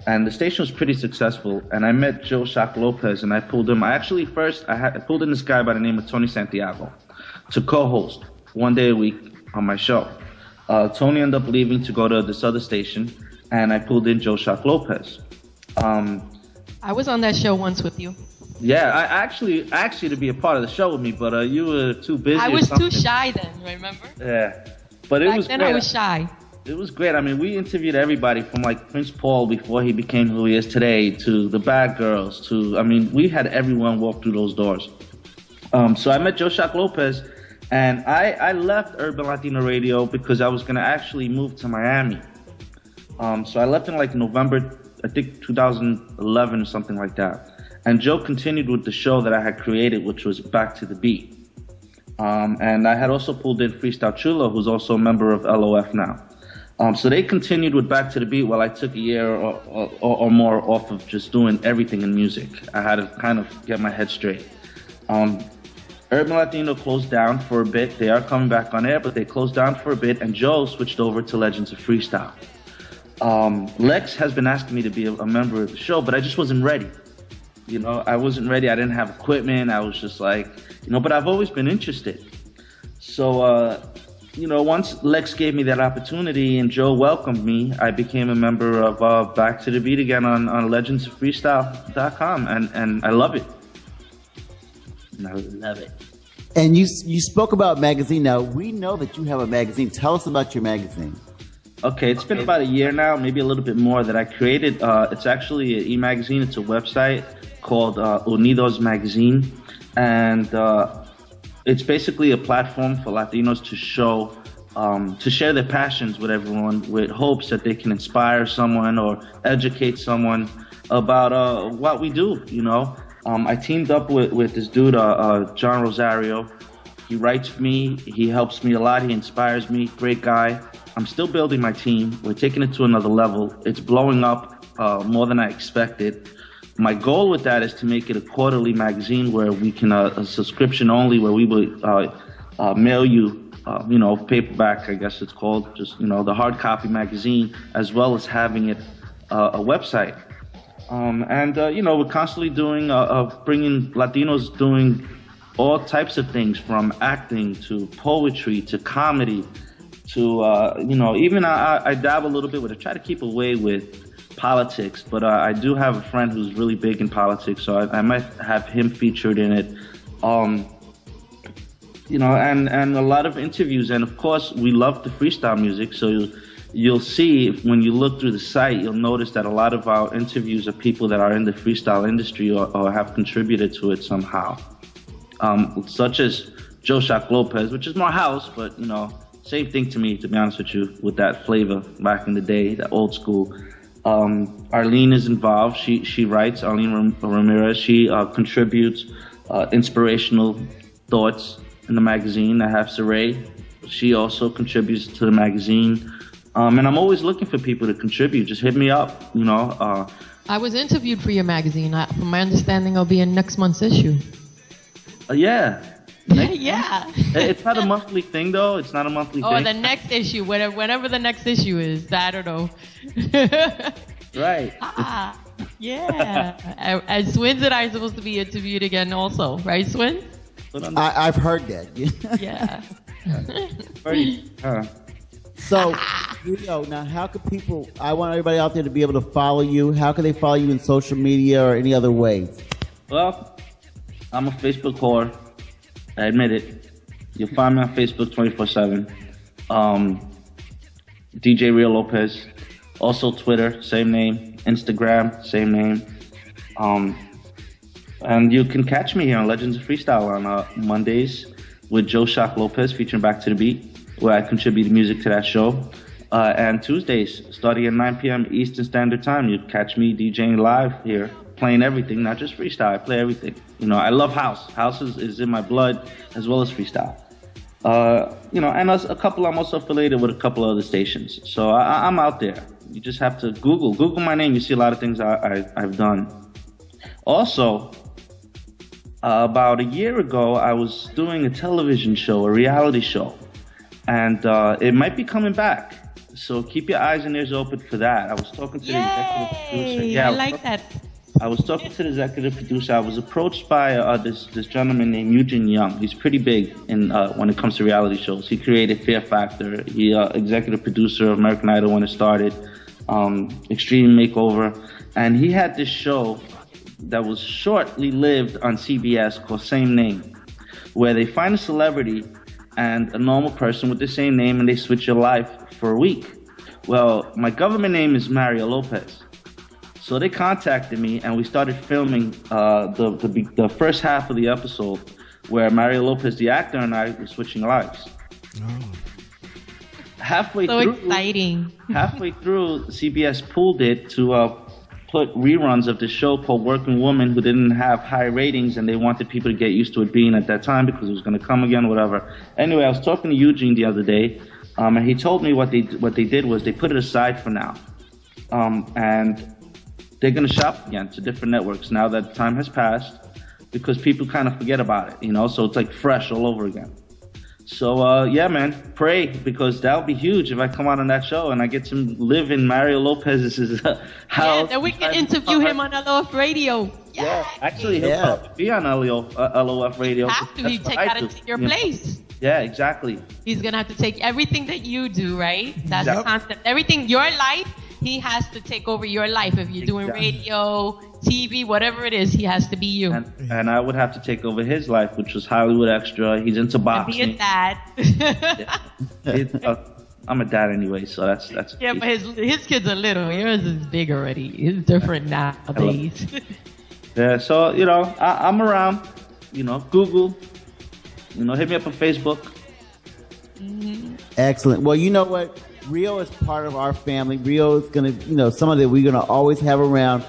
And the station was pretty successful, and I met Joe Shock Lopez, and I pulled him. I pulled in this guy by the name of Tony Santiago to co-host one day a week on my show. Tony ended up leaving to go to this other station, and I pulled in Joe Shock Lopez. I was on that show once with you. Yeah, I actually to be a part of the show with me, but you were too busy. I was too shy then, remember? Yeah, but it Back was then great. I was shy. It was great. I mean, we interviewed everybody from like Prince Paul before he became who he is today to the Bad Girls to, I mean, we had everyone walk through those doors. So I met Joe Shock Lopez, and I left Urban Latino Radio because I was going to actually move to Miami. So I left in like November, I think 2011 or something like that. And Joe continued with the show that I had created, which was Back to the Beat. And I had also pulled in Freestyle Chulo, who's also a member of LOF now. So they continued with Back to the Beat while I took a year or more off of just doing everything in music. I had to kind of get my head straight. Urban Latino closed down for a bit. They are coming back on air, but they closed down for a bit, and Joe switched over to Legends of Freestyle. Lex has been asking me to be a member of the show, but I just wasn't ready. You know, I wasn't ready. I didn't have equipment. I was just like, you know, but I've always been interested. So, you know, once Lex gave me that opportunity and Joe welcomed me, I became a member of Back to the Beat again on legendsofreestyle.com, and I love it. I love it. And you spoke about magazine. Now, we know that you have a magazine. Tell us about your magazine. Okay, it's been about a year now, maybe a little bit more, that I created. It's actually an e-magazine. It's a website called Unidos Magazine. And it's basically a platform for Latinos to show, to share their passions with everyone, with hopes that they can inspire someone or educate someone about what we do, you know. I teamed up with this dude, John Rosario. He writes for me. He helps me a lot. He inspires me. Great guy. I'm still building my team. We're taking it to another level. It's blowing up more than I expected. My goal with that is to make it a quarterly magazine where we can, a subscription only, where we will mail you, you know, paperback, I guess it's called, just, you know, the hard copy magazine, as well as having it a website. You know, we're constantly doing, bringing Latinos doing all types of things, from acting to poetry to comedy to, you know, even I dabble a little bit with it. I try to keep away with politics, but I do have a friend who's really big in politics, so I might have him featured in it. You know, and a lot of interviews, and of course, we love the freestyle music, so you'll see when you look through the site, you'll notice that a lot of our interviews are people that are in the freestyle industry or have contributed to it somehow. Such as Joe Shock Lopez, which is my house, but, you know, same thing to me, to be honest with you, with that flavor back in the day, that old school. Arlene is involved. She writes, Arlene Ramirez. She contributes inspirational thoughts in the magazine. I have Saray. She also contributes to the magazine. And I'm always looking for people to contribute. Just hit me up, you know. I was interviewed for your magazine. From my understanding, I'll be in next month's issue. Yeah. Yeah. It's not a monthly thing, though. It's not a monthly thing. Oh, the next issue, whenever the next issue is. I don't know. Right. Yeah. And Swins and I are supposed to be interviewed again also, right, Swins? I've heard that. Yeah. So, Rio, now how can people, I want everybody out there to be able to follow you. How can they follow you in social media or any other ways? Well, I'm a Facebook whore. I admit it. You'll find me on Facebook 24/7. DJ Rio Lopez. Also Twitter, same name. Instagram, same name. And you can catch me here on Legends of Freestyle on Mondays with Joe Shock Lopez featuring Back to the Beat, where I contribute music to that show. And Tuesdays, starting at 9 p.m. Eastern Standard Time, you catch me DJing live here, playing everything, not just freestyle. I play everything. You know, I love house. House is in my blood, as well as freestyle. You know, and I'm also affiliated with a couple other stations. So I'm out there. You just have to Google my name. You see a lot of things I've done. Also, about a year ago, I was doing a television show, a reality show, and it might be coming back. So keep your eyes and ears open for that. I was talking to the executive producer. Yeah, I like that. I was talking to the executive producer. I was approached by this gentleman named Eugene Young. He's pretty big in when it comes to reality shows. He created Fear Factor. He executive producer of American Idol when it started, Extreme Makeover, and he had this show that was shortly lived on CBS called Same Name, where they find a celebrity and a normal person with the same name, and they switch your life for a week. Well, my government name is Rio Lopez. So they contacted me, and we started filming the first half of the episode where Mario Lopez, the actor, and I were switching lives. Oh. Halfway Exciting. Halfway through, CBS pulled it to put reruns of the show called Working Woman, who didn't have high ratings, and they wanted people to get used to it being at that time because it was going to come again, whatever. Anyway, I was talking to Eugene the other day, and he told me what they did was they put it aside for now, and they're going to shop again to different networks now that time has passed, because people kind of forget about it, you know, so it's like fresh all over again. So, yeah, man, pray, because that'll be huge if I come out on that show and I get to live in Mario Lopez's house. Yeah, then we can interview him on LOF Radio. Yeah, actually, he'll probably be on LOF Radio. Have to. He take that into your place. Yeah, exactly. He's going to have to take everything that you do, right? That's the concept. Everything, your life, he has to take over your life. If you're doing radio, TV, whatever it is, he has to be you. And I would have to take over his life, which was Hollywood Extra. He's into boxing. And be a dad. I'm a dad anyway, so that's. Yeah, but his kids are little. Yours is big already. It's different nowadays. Yeah, so, you know, I'm around. You know, Google. You know, hit me up on Facebook. Mm-hmm. Excellent. Well, you know what? Rio is part of our family. Rio is going to, you know, someone that we're going to always have around.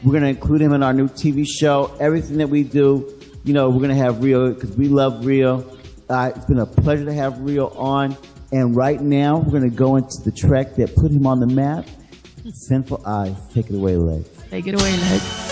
We're going to include him in our new TV show. Everything that we do, you know, we're going to have Rio because we love Rio. It's been a pleasure to have Rio on. And right now, we're going to go into the track that put him on the map, Sinful Eyes. Take it away, Legs. Take it away, Legs.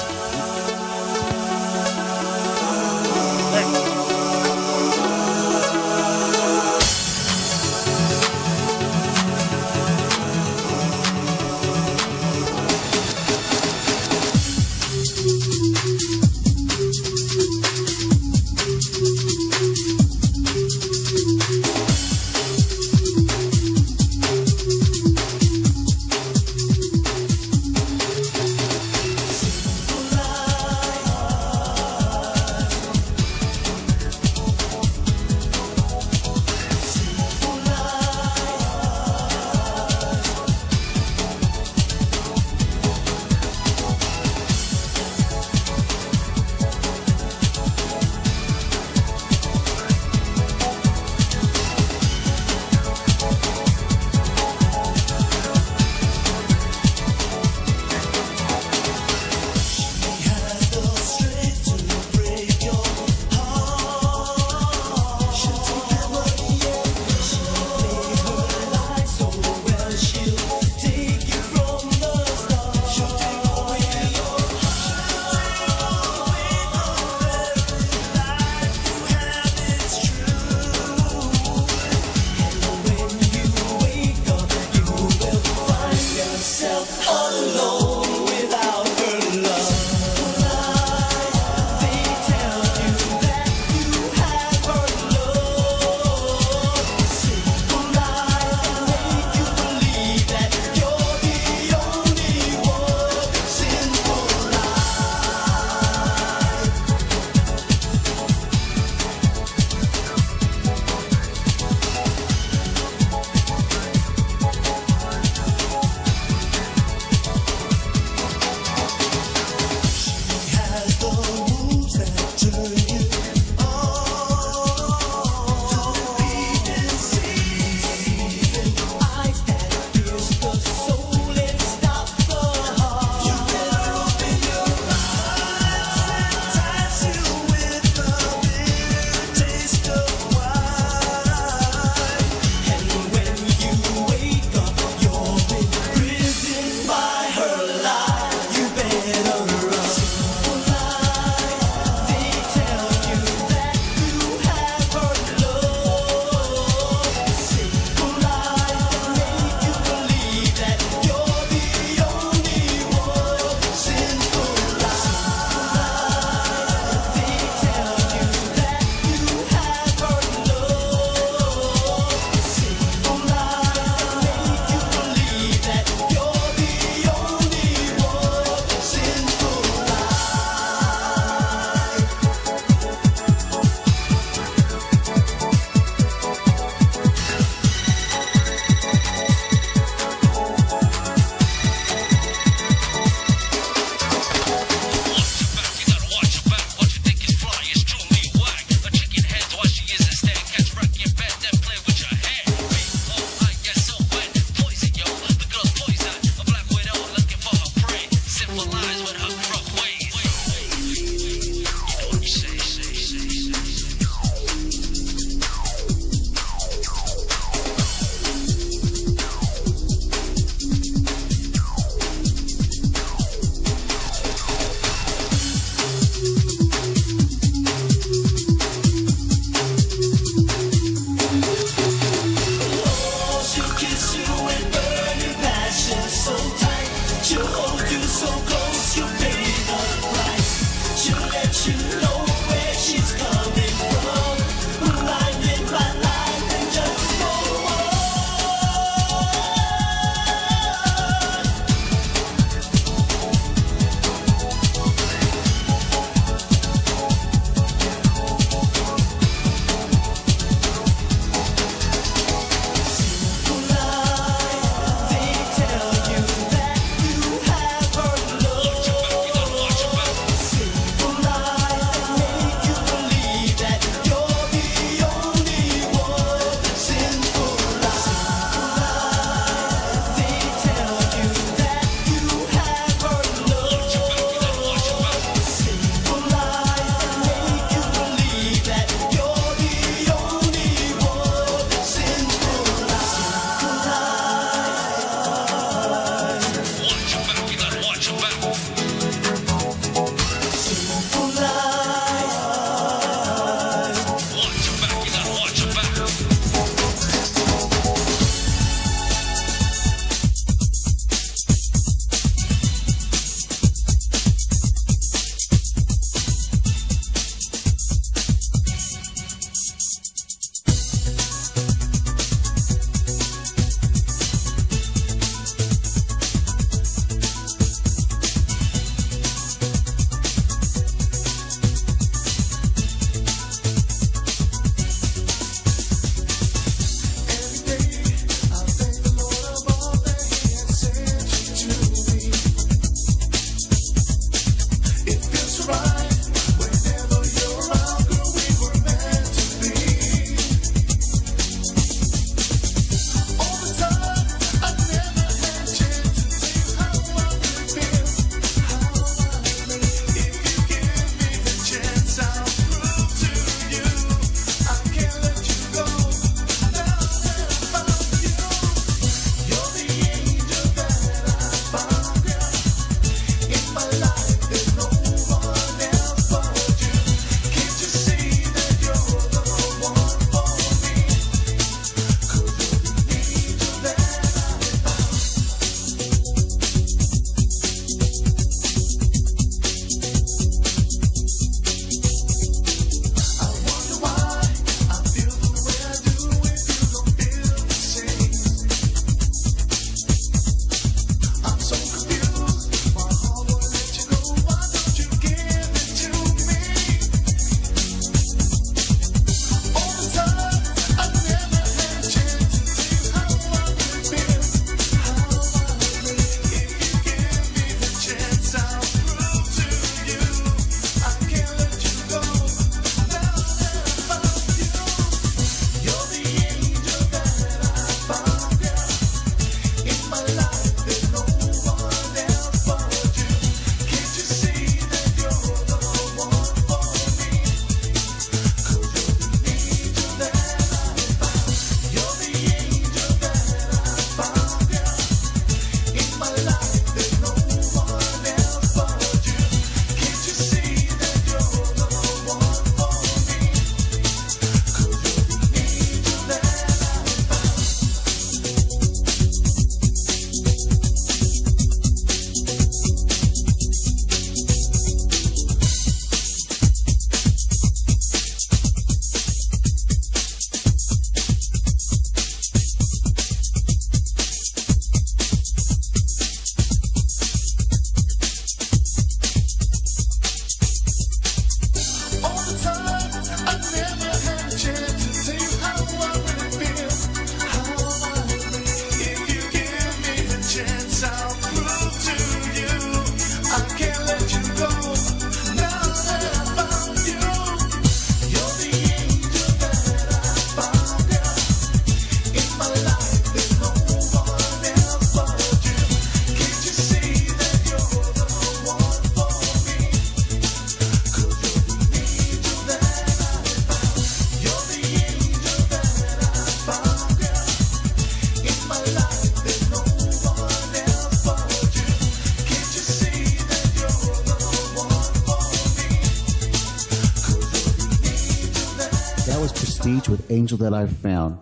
was Prestige with Angel That I Found.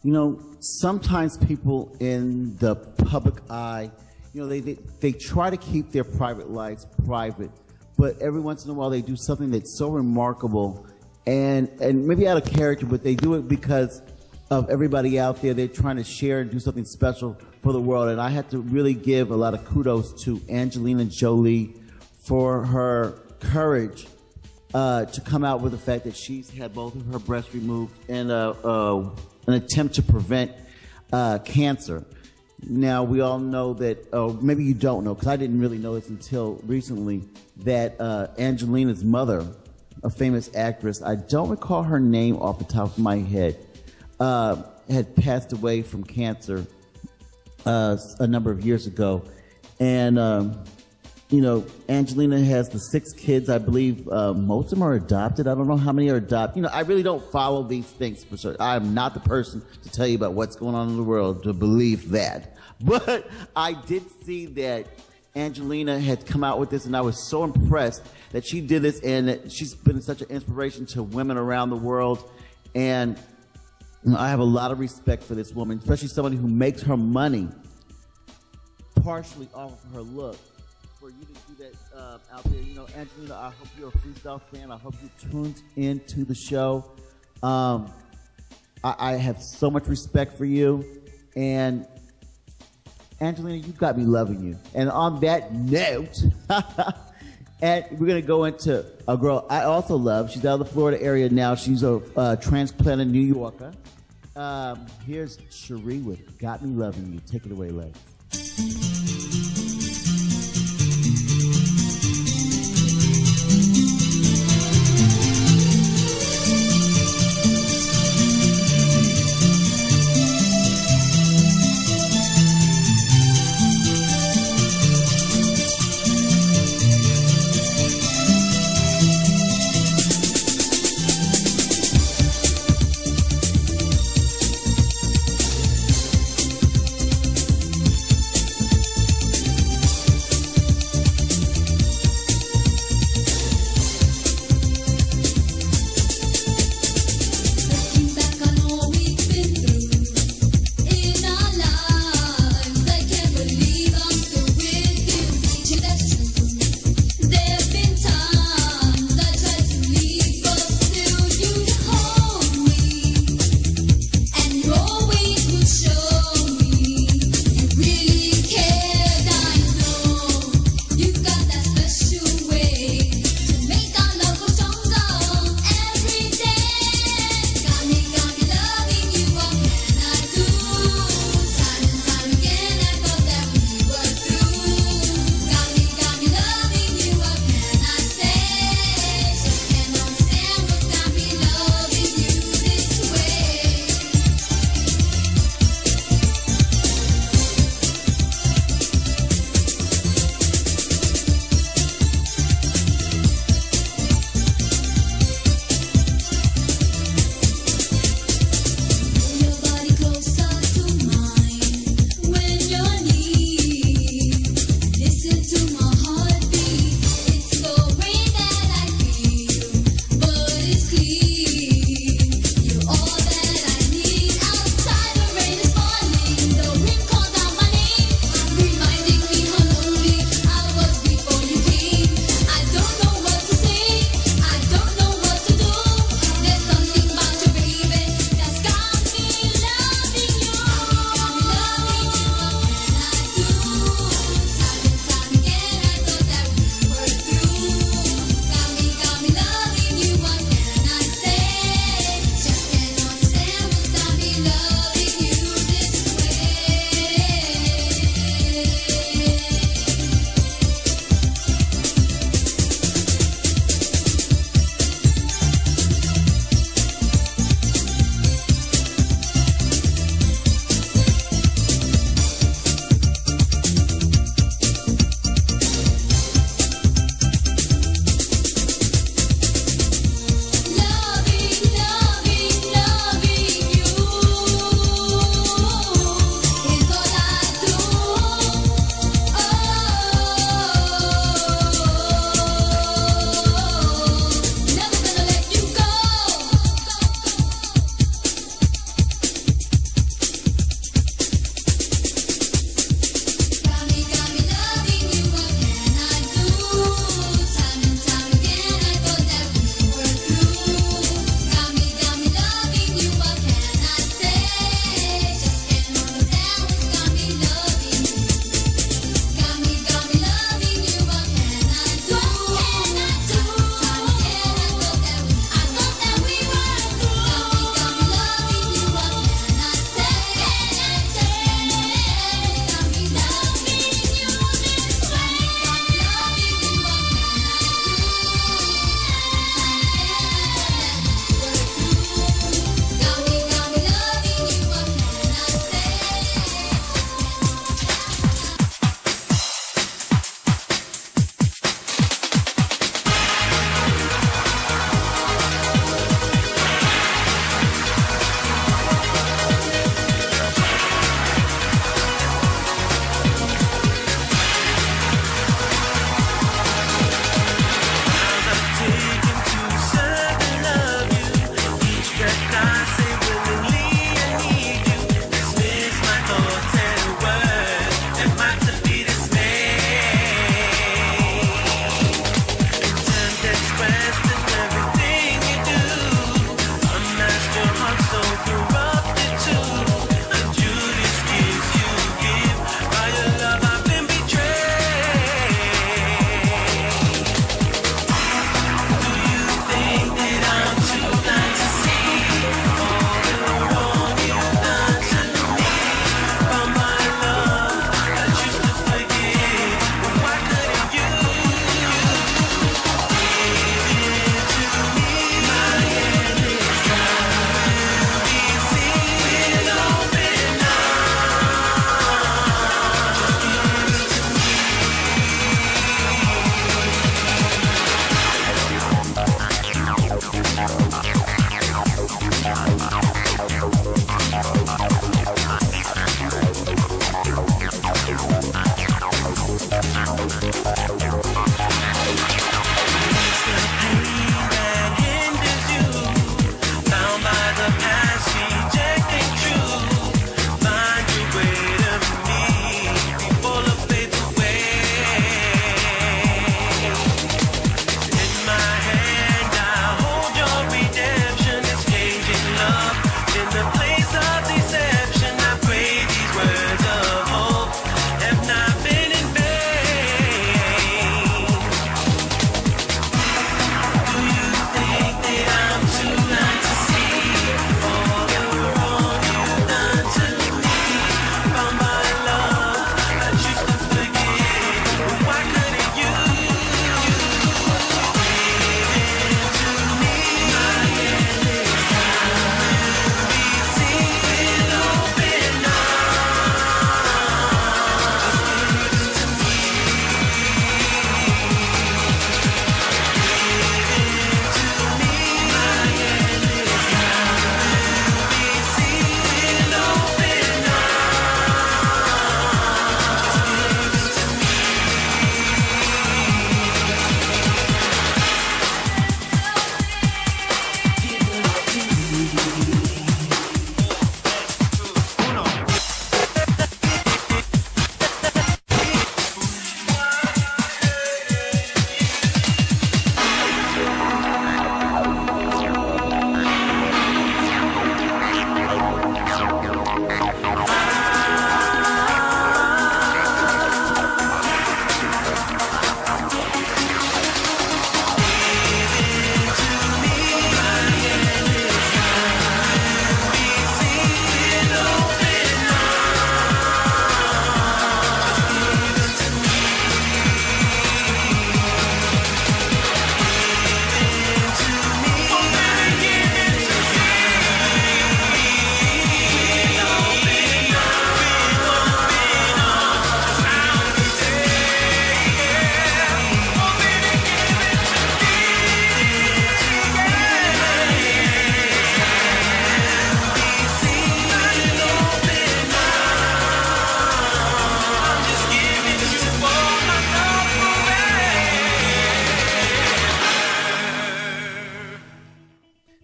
You know, sometimes people in the public eye, you know, they try to keep their private lives private, but every once in a while they do something that's so remarkable and maybe out of character, but they do it because of everybody out there. They're trying to share and do something special for the world. And I had to really give a lot of kudos to Angelina Jolie for her courage to come out with the fact that she's had both of her breasts removed in an attempt to prevent cancer. Now, we all know that, maybe you don't know, because I didn't really know this until recently, that Angelina's mother, a famous actress, I don't recall her name off the top of my head, had passed away from cancer a number of years ago. And, you know, Angelina has the 6 kids. I believe most of them are adopted. I don't know how many are adopted. You know, I really don't follow these things for sure. I am not the person to tell you about what's going on in the world to believe that. But I did see that Angelina had come out with this, and I was so impressed that she did this, and that she's been such an inspiration to women around the world. And you know, I have a lot of respect for this woman, especially somebody who makes her money partially off of her look. For you to do that out there, you know, Angelina, I hope you're a Freestyle fan. I hope you tuned into the show. I have so much respect for you, and Angelina, you got me loving you. And on that note, and we're gonna go into a girl I also love. She's out of the Florida area now. She's a transplanted New Yorker. Here's Cherie with "Got Me Loving You." Take it away, Lex.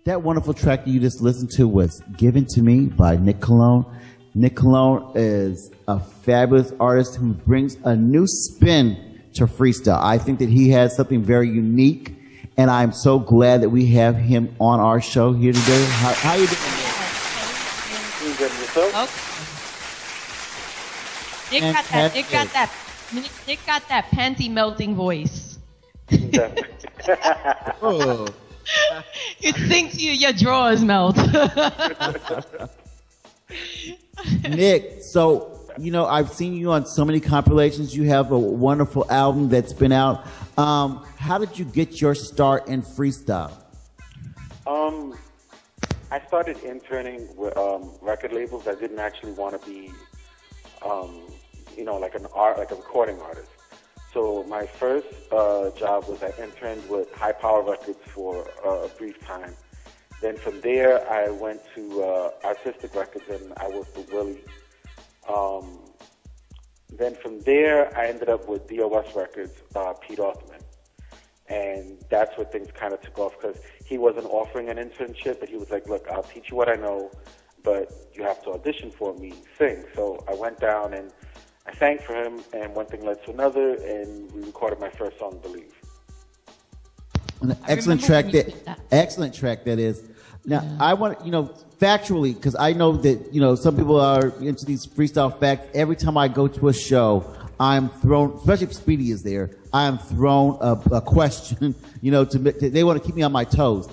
That wonderful track that you just listened to was Given to Me by Nick Cologne. Nick Cologne is a fabulous artist who brings a new spin to freestyle. I think that he has something very unique, and I'm so glad that we have him on our show here today. How you doing? Nick got that panty melting voice. Oh. It sinks you, your drawers melt. Nick, so, I've seen you on so many compilations. You have a wonderful album that's been out. How did you get your start in freestyle? I started interning with record labels. I didn't actually want to be, like a recording artist. So my first job was I interned with High Power Records for a brief time. Then from there, I went to Artistic Records and I worked with Willie. Then from there, I ended up with DOS Records, Pete Othman. And that's where things kind of took off because he wasn't offering an internship, but he was like, look, I'll teach you what I know, but you have to audition for me, sing. So I went down and I sang for him, and one thing led to another, and we recorded my first song, Believe. An excellent track that is. Now, I want, factually, because I know that, some people are into these freestyle facts. Every time I go to a show, I'm thrown, especially if Speedy is there, I am thrown a question, they want to keep me on my toes.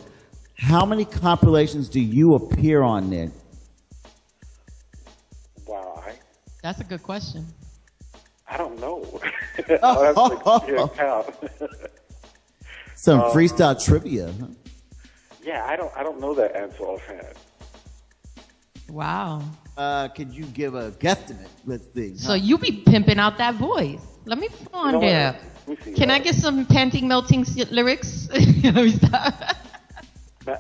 How many compilations do you appear on, Nick? Wow. That's a good question. I don't know. Count. Some freestyle trivia, huh? Yeah, I don't know that answer offhand. Wow. Could you give a guesstimate? Let's see. So you be pimping out that voice. Let me find it. Can I get some panty melting lyrics? Let me stop.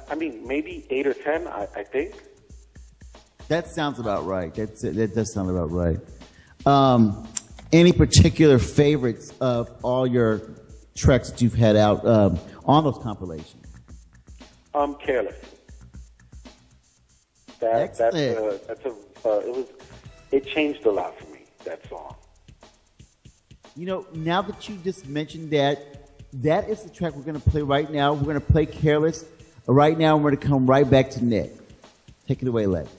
I mean, maybe 8 or 10, I think. That sounds about right. That does sound about right. Any particular favorites of all your tracks that you've had out on those compilations? Careless. It changed a lot for me, that song. Now that you just mentioned that is the track we're going to play right now. We're going to play Careless right now, and we're going to come right back to Nick. Take it away, Lex.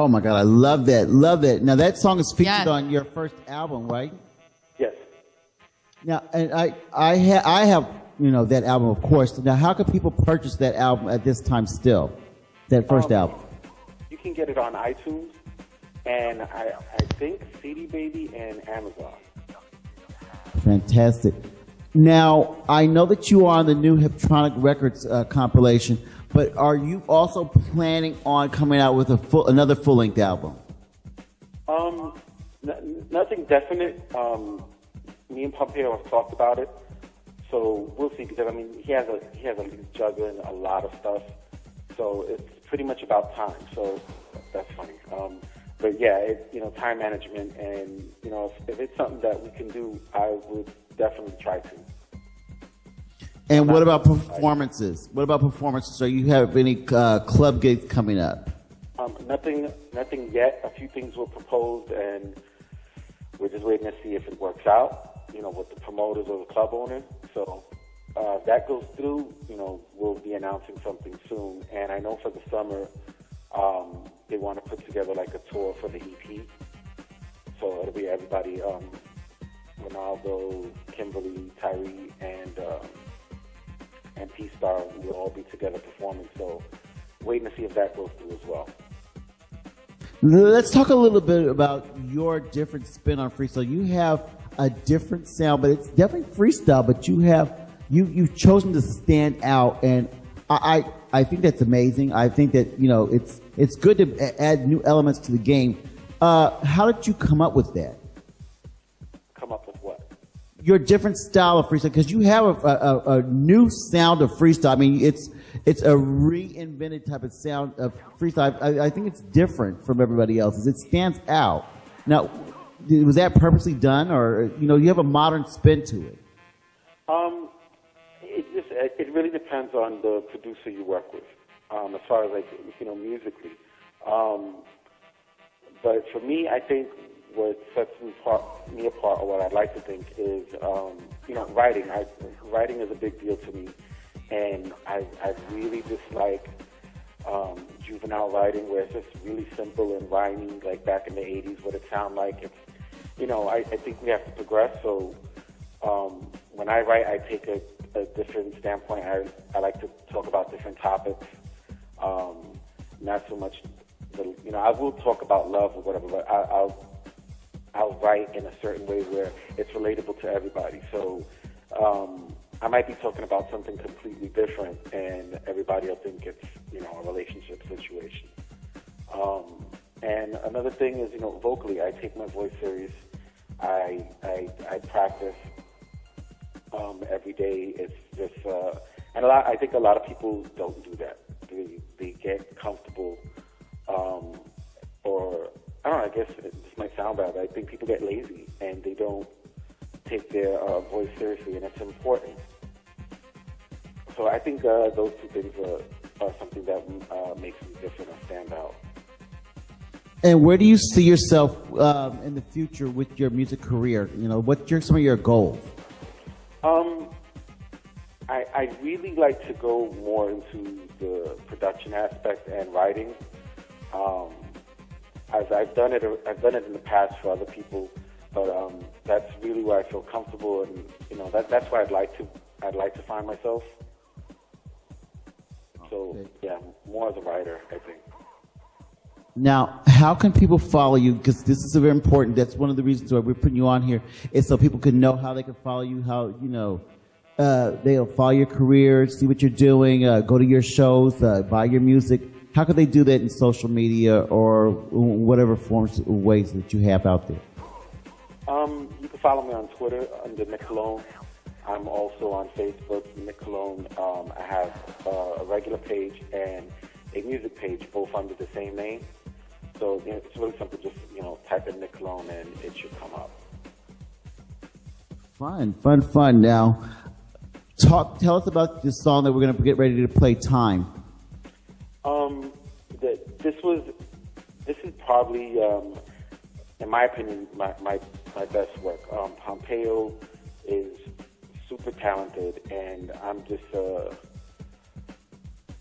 Oh my God, I love that. Love that. Now that song is featured Yes. on your first album, right? Yes. Now, and I have, that album, of course. Now, how can people purchase that album at this time still? That first album? You can get it on iTunes, and I think CD Baby and Amazon. Fantastic. Now, I know that you are on the new Hiptronic Records compilation, but are you also planning on coming out with another full-length album? Nothing definite. Me and Pompeo have talked about it, so we'll see. Because he has he's juggling a lot of stuff, so it's pretty much about time. So that's funny. But yeah, time management, and if it's something that we can do, I would definitely try to. And what about performances? What about performances? Do you have any club gigs coming up? Nothing yet. A few things were proposed, and we're just waiting to see if it works out, with the promoters or the club owner. So if that goes through, we'll be announcing something soon. And I know for the summer, they want to put together like a tour for the EP. So it'll be everybody, Ronaldo, Kimberly, Tyree, and P-Star will all be together performing. So waiting to see if that goes through as well. Let's talk a little bit about your different spin on freestyle. You have a different sound, but it's definitely freestyle. But you've chosen to stand out, and I think that's amazing. I think that it's good to add new elements to the game. How did you come up with that? Come up with what? Your different style of freestyle, because you have a new sound of freestyle. I mean, it's a reinvented type of sound of freestyle. I think it's different from everybody else's. It stands out. Now, was that purposely done, or you have a modern spin to it? It really depends on the producer you work with, as far as musically. But for me, I think what sets me apart, or what I'd like to think, is writing. Writing is a big deal to me, and I really dislike juvenile writing, where it's just really simple and rhyming, like back in the '80s, what it sound like. It's I think we have to progress. So when I write, I take a different standpoint. I like to talk about different topics, not so much. I will talk about love or whatever, but I'll write in a certain way where it's relatable to everybody. So I might be talking about something completely different, and everybody will think it's a relationship situation. And another thing is vocally, I take my voice serious. I practice every day. It's just and I think a lot of people don't do that. They get comfortable, or I don't know. I guess this might sound bad, but I think people get lazy and they don't take their voice seriously, and it's important. So I think those two things are something that makes me different or stand out. And where do you see yourself in the future with your music career? What's some of your goals? I really like to go more into the production aspect and writing. I've done it in the past for other people, but that's really where I feel comfortable, and that's where I'd like to find myself. So yeah, more as a writer, I think. Now, how can people follow you? Because this is very important. That's one of the reasons why we're putting you on here, is so people can know how they can follow you, how they'll follow your career, see what you're doing, go to your shows, buy your music. How can they do that in social media or whatever forms or ways that you have out there? You can follow me on Twitter under Nick Cologne. I'm also on Facebook, Nick Cologne. I have a regular page and a music page, both under the same name. So it's really simple. Just type in Nick Cologne and it should come up. Fun. Now, tell us about this song that we're going to get ready to play, Time. This is probably, in my opinion, my best work. Pompeo is super talented, and I'm just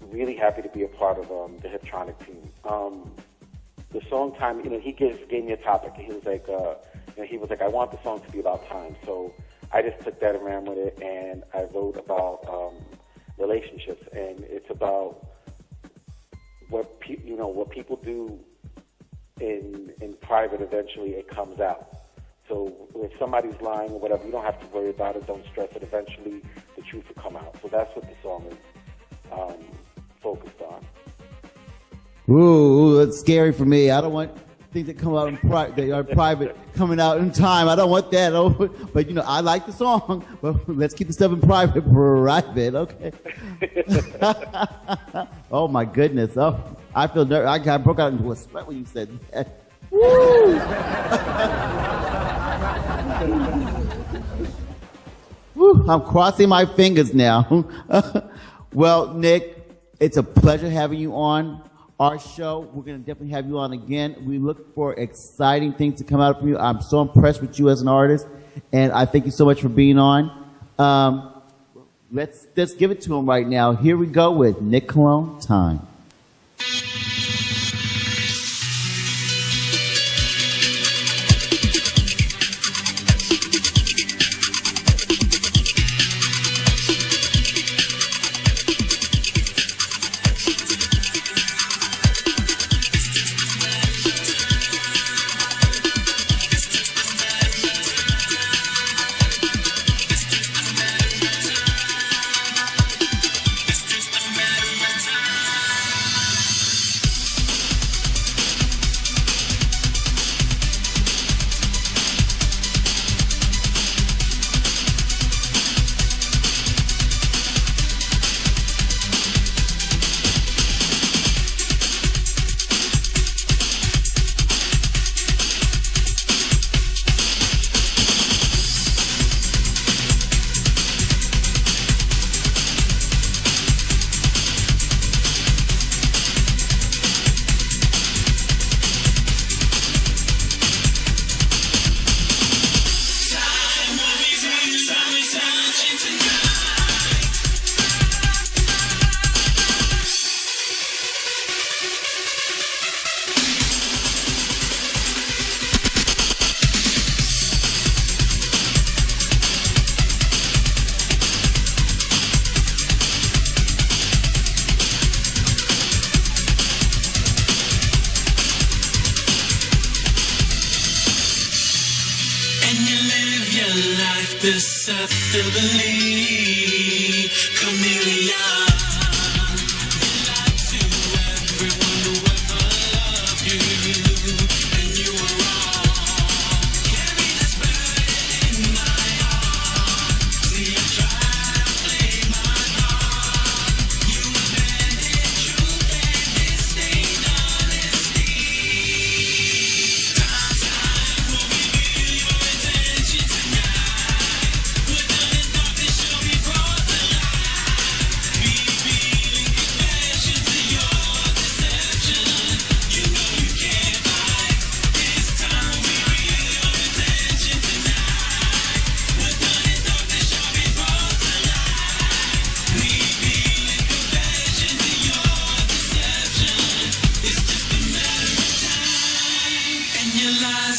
really happy to be a part of the Hiptronic team. the song time, he gave me a topic. He was like, I want the song to be about time. So I just took that and ran with it, and I wrote about relationships, and it's about what people do in private. Eventually, it comes out. So if somebody's lying or whatever, you don't have to worry about it. Don't stress it. Eventually, the truth will come out. So that's what the song is focused on. Ooh, that's scary for me. I don't want things that come out in that are private coming out in time. I don't want that. But I like the song. But let's keep the stuff in private. Okay. Oh my goodness. Oh, I feel nervous. I broke out into a sweat when you said that. Woo! Woo, I'm crossing my fingers now. Well, Nick, it's a pleasure having you on our show. We're going to definitely have you on again. We look for exciting things to come out from you. I'm so impressed with you as an artist, and I thank you so much for being on. Let's give it to him right now. Here we go with Nick Cologne, Time. Deceptively chameleon. You lie to everyone who ever loved you, and you were wrong. Carry the spirit in my heart. See, I try to play my part. You abandoned truth and disdain honesty. Time will reveal your intention tonight.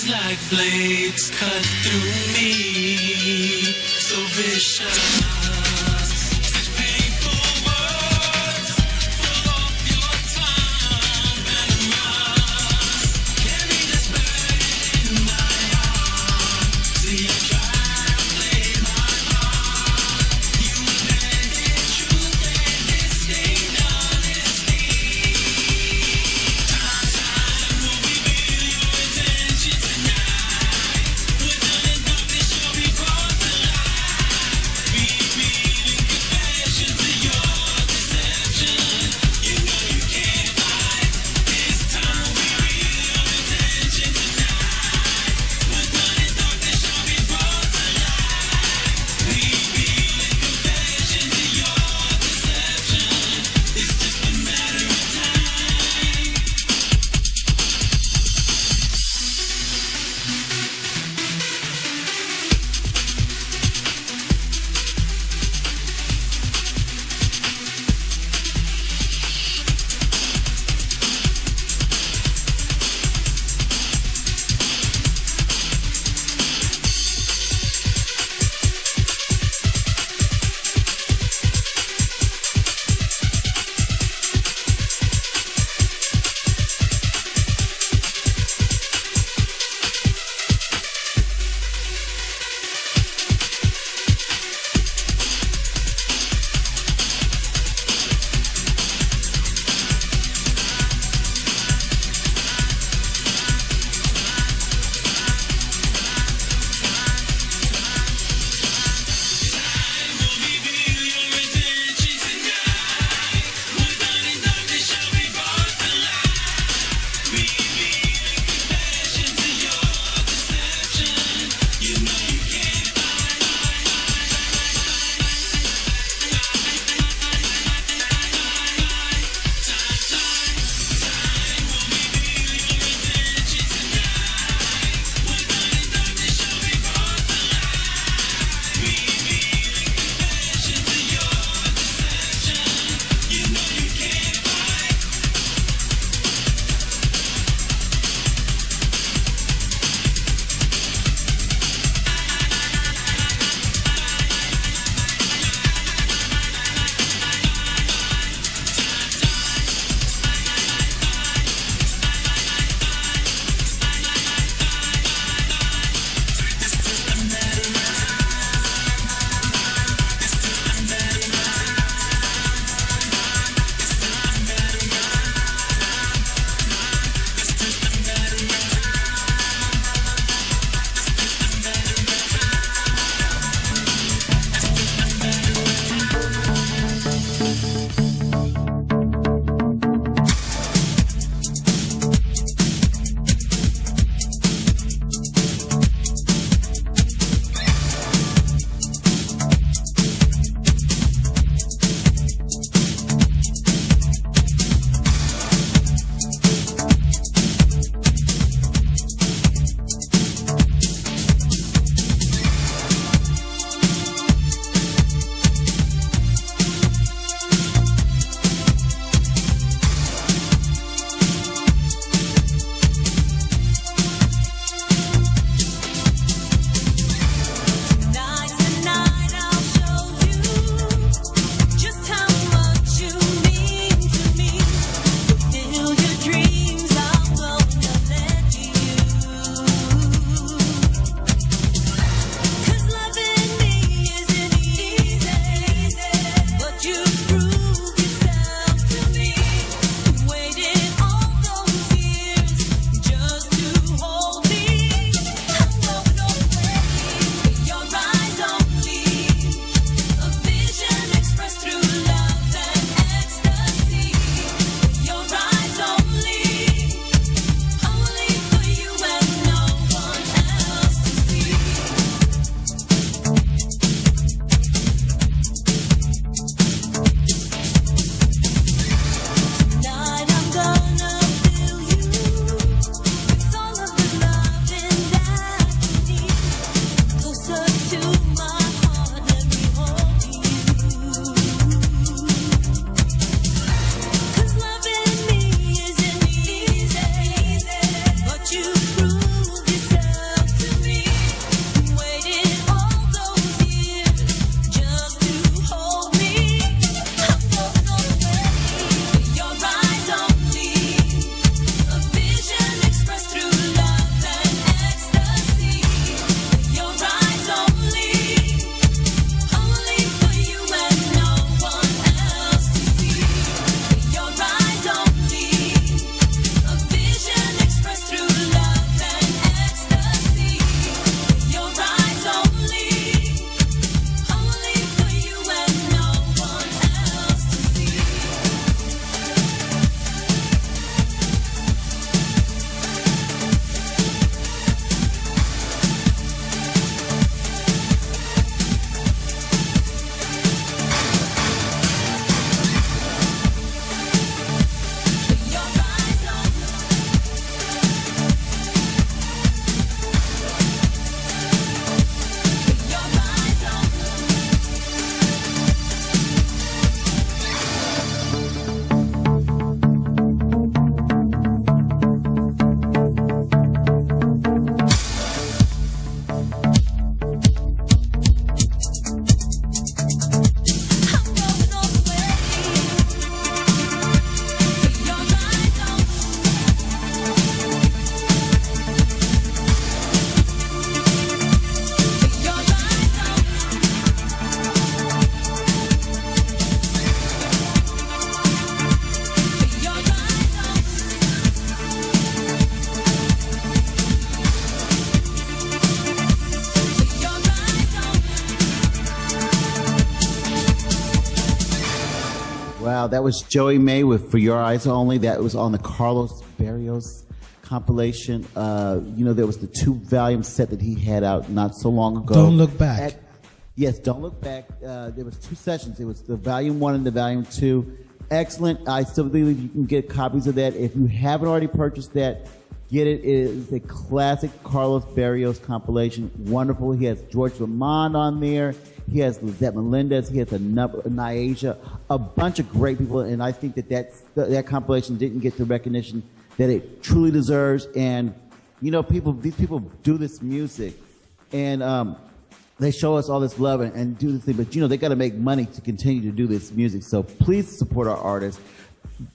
Like blades cut through me, so vicious. Such painful words, full of your tongue, venomous. Carry this burden in my heart. See, I try to play my part. You abandoned truth and disdain honesty. Time will reveal your intention tonight. Within the darkness, you'll be brought to light. Wow, that was Joey May with For Your Eyes Only. That was on the Carlos Barrios compilation. There was the 2-volume set that he had out not so long ago. Don't Look Back. Yes, Don't Look Back. There was 2 sessions. It was the Volume 1 and the Volume 2. Excellent. I still believe you can get copies of that. If you haven't already purchased that, get it. It is a classic Carlos Barrios compilation. Wonderful. He has George Lamond on there. He has Lizette Melendez. He has Niaja, a bunch of great people. And I think that compilation didn't get the recognition that it truly deserves. And, these people do this music. And, they show us all this love and do this thing, but they got to make money to continue to do this music. So please support our artists,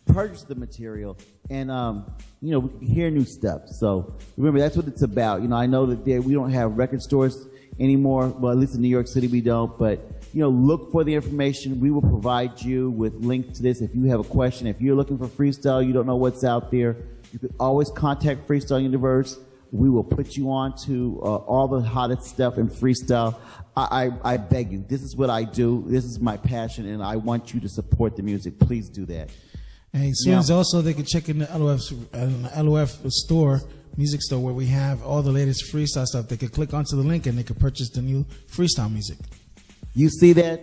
purchase the material, and hear new stuff. So remember, that's what it's about. I know that we don't have record stores anymore. Well, at least in New York City we don't. But look for the information. We will provide you with links to this. If you have a question, if you're looking for freestyle, you don't know what's out there, you can always contact Freestyle Universe. We will put you on to all the hottest stuff in freestyle. I beg you. This is what I do. This is my passion, and I want you to support the music. Please do that. And Swins also, they can check in the LOF store, music store, where we have all the latest freestyle stuff. They can click onto the link and they can purchase the new freestyle music. You see that?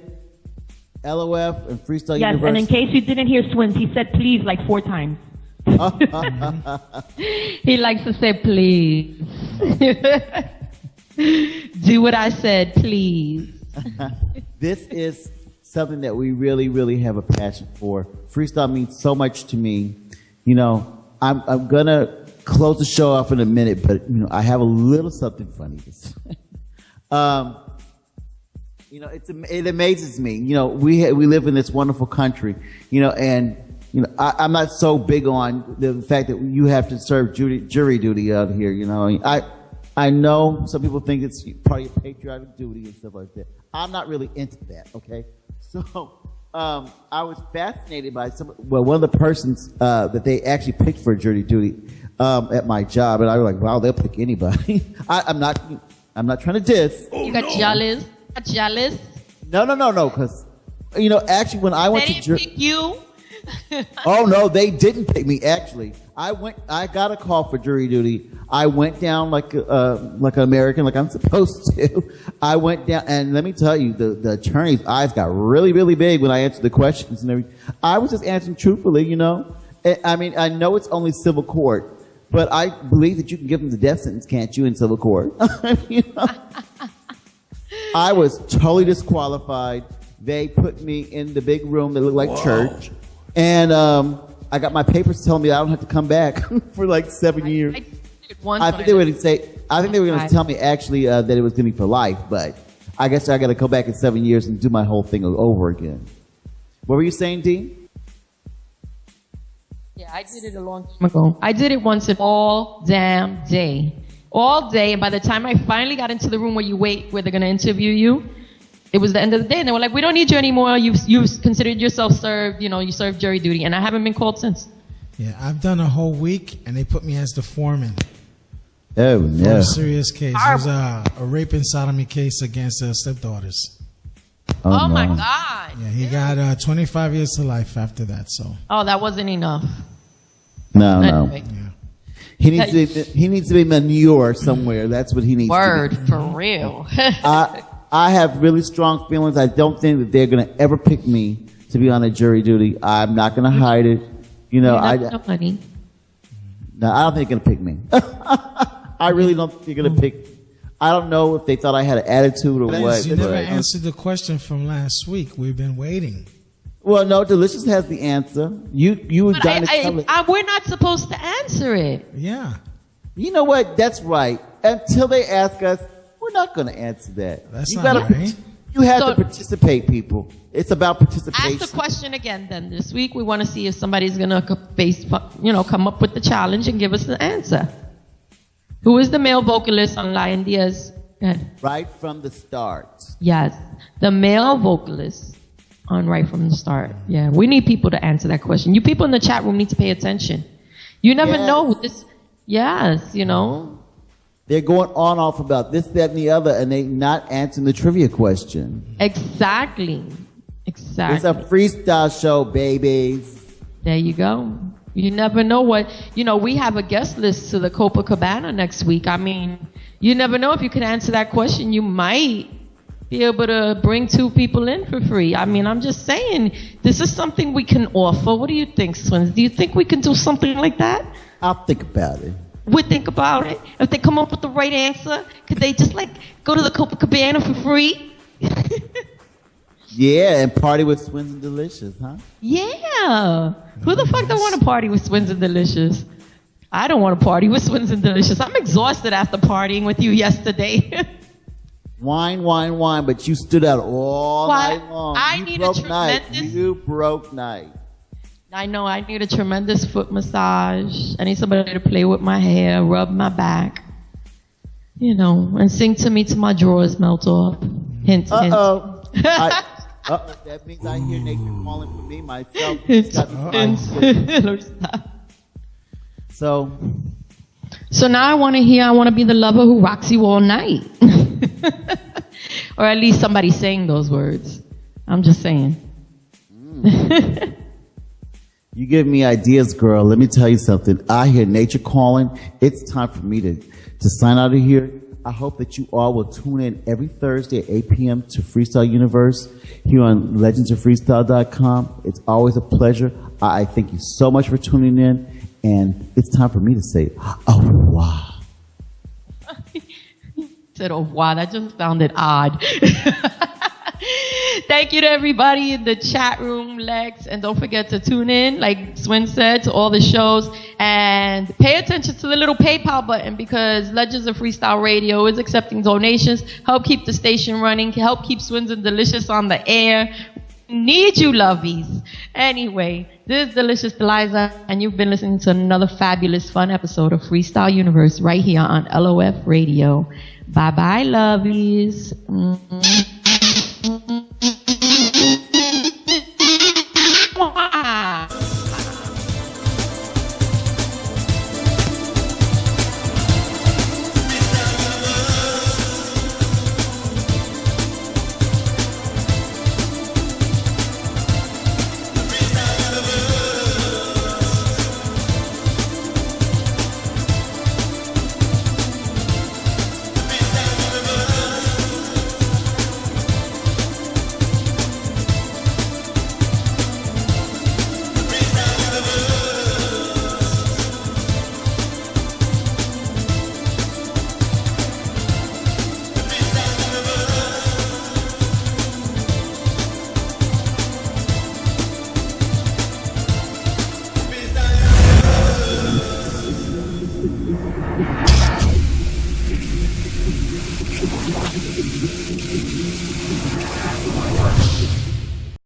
LOF and Freestyle Universe. Yes, and in case you didn't hear Swins, he said please like 4 times. He likes to say please. Do what I said, please. This is something that we really, really have a passion for. Freestyle means so much to me. I'm gonna close the show off in a minute, but I have a little something funny to say. It amazes me. We live in this wonderful country. And I'm not so big on the fact that you have to serve jury duty out here. I know some people think it's part of your patriotic duty and stuff like that. I'm not really into that. Okay, so I was fascinated by one of the persons that they actually picked for jury duty at my job, and I was like, wow, they'll pick anybody. I'm not trying to diss. You got jealous? Jealous? No, because actually when I went to jury, pick you. Oh no, they didn't pick me. Actually, I got a call for jury duty. I went down like an American, like I'm supposed to. I went down, and let me tell you, the attorney's eyes got really, really big when I answered the questions and everything. I was just answering truthfully, I mean, I know it's only civil court, but I believe that you can give them the death sentence, can't you, in civil court? I was totally disqualified. They put me in the big room that looked like church. And I got my papers telling me I don't have to come back for like 7 years. I think they were going to tell me actually that it was going to be for life, but I guess I got to go back in 7 years and do my whole thing over again. What were you saying, Dean? Yeah, I did it a long time ago. I did it once all damn day. All day, and by the time I finally got into the room where they're going to interview you, it was the end of the day, and they were like, we don't need you anymore. You've considered yourself served. You served jury duty, and I haven't been called since. Yeah, I've done a whole week, and they put me as the foreman. Oh, For no. a serious case. It was a rape and sodomy case against stepdaughters. Oh, my no. God. Yeah, he got 25 years to life after that, so. Oh, that wasn't enough. No. Anyway. Yeah. He needs to be manure somewhere. That's what he needs Word, to be. for real. I have really strong feelings. I don't think that they're going to ever pick me to be on a jury duty. I'm not going to hide it. I don't think they're going to pick me. I really don't think they're going to pick. I don't know if they thought I had an attitude or what. You never answered the question from last week. We've been waiting. Well, no, Delicious has the answer. You were dying to tell it. We're not supposed to answer it. Yeah. You know what? That's right. Until they ask us, we're not going to answer that. That's not right. You have to participate, people. It's about participation. Ask the question again then. This week we want to see if somebody's going to come up with the challenge and give us the answer. Who is the male vocalist on Lion Diaz? Go ahead. Right from the start. Yes. The male vocalist on Right from the Start. Yeah. We need people to answer that question. You people in the chat room need to pay attention. You never know this. Yes, They're going on off about this, that, and the other, and they not answering the trivia question. Exactly. Exactly. It's a freestyle show, babies. There you go. You never know what, we have a guest list to the Copacabana next week. I mean, you never know if you can answer that question. You might be able to bring 2 people in for free. I mean, I'm just saying, this is something we can offer. What do you think, Swins? Do you think we can do something like that? I'll think about it. We think about it. If they come up with the right answer, could they just go to the Copacabana for free? Yeah, and party with Swins and Delicious, huh? Yeah. Who the fuck don't want to party with Swins and Delicious? I don't want to party with Swins and Delicious. I'm exhausted after partying with you yesterday. Wine, but you stood out all Why? night long. I You need a broke night. tremendous- You broke night. I know I need a tremendous foot massage. I need somebody to play with my hair, rub my back, and sing to me till my drawers melt off. Hint, hint. Uh-oh. That means I hear Nathan calling for me myself. Hint, Got to hint. find Lord, stop. So now I want to be the lover who rocks you all night. Or at least somebody saying those words. I'm just saying. you give me ideas, girl. Let me tell you something. I hear nature calling. It's time for me to sign out of here. I hope that you all will tune in every Thursday at 8 p.m. to Freestyle Universe here on legendsofreestyle.com. It's always a pleasure. I thank you so much for tuning in. And it's time for me to say, oh, wow. Said, oh, wow, that just sounded odd. Thank you to everybody in the chat room, Lex. And don't forget to tune in, like Swin said, to all the shows. And pay attention to the little PayPal button because Legends of Freestyle Radio is accepting donations. Help keep the station running. Help keep Swins and Delicious on the air. Need you, lovies. Anyway, this is Delicious Deliza, and you've been listening to another fabulous, fun episode of Freestyle Universe right here on LOF Radio. Bye-bye, lovies.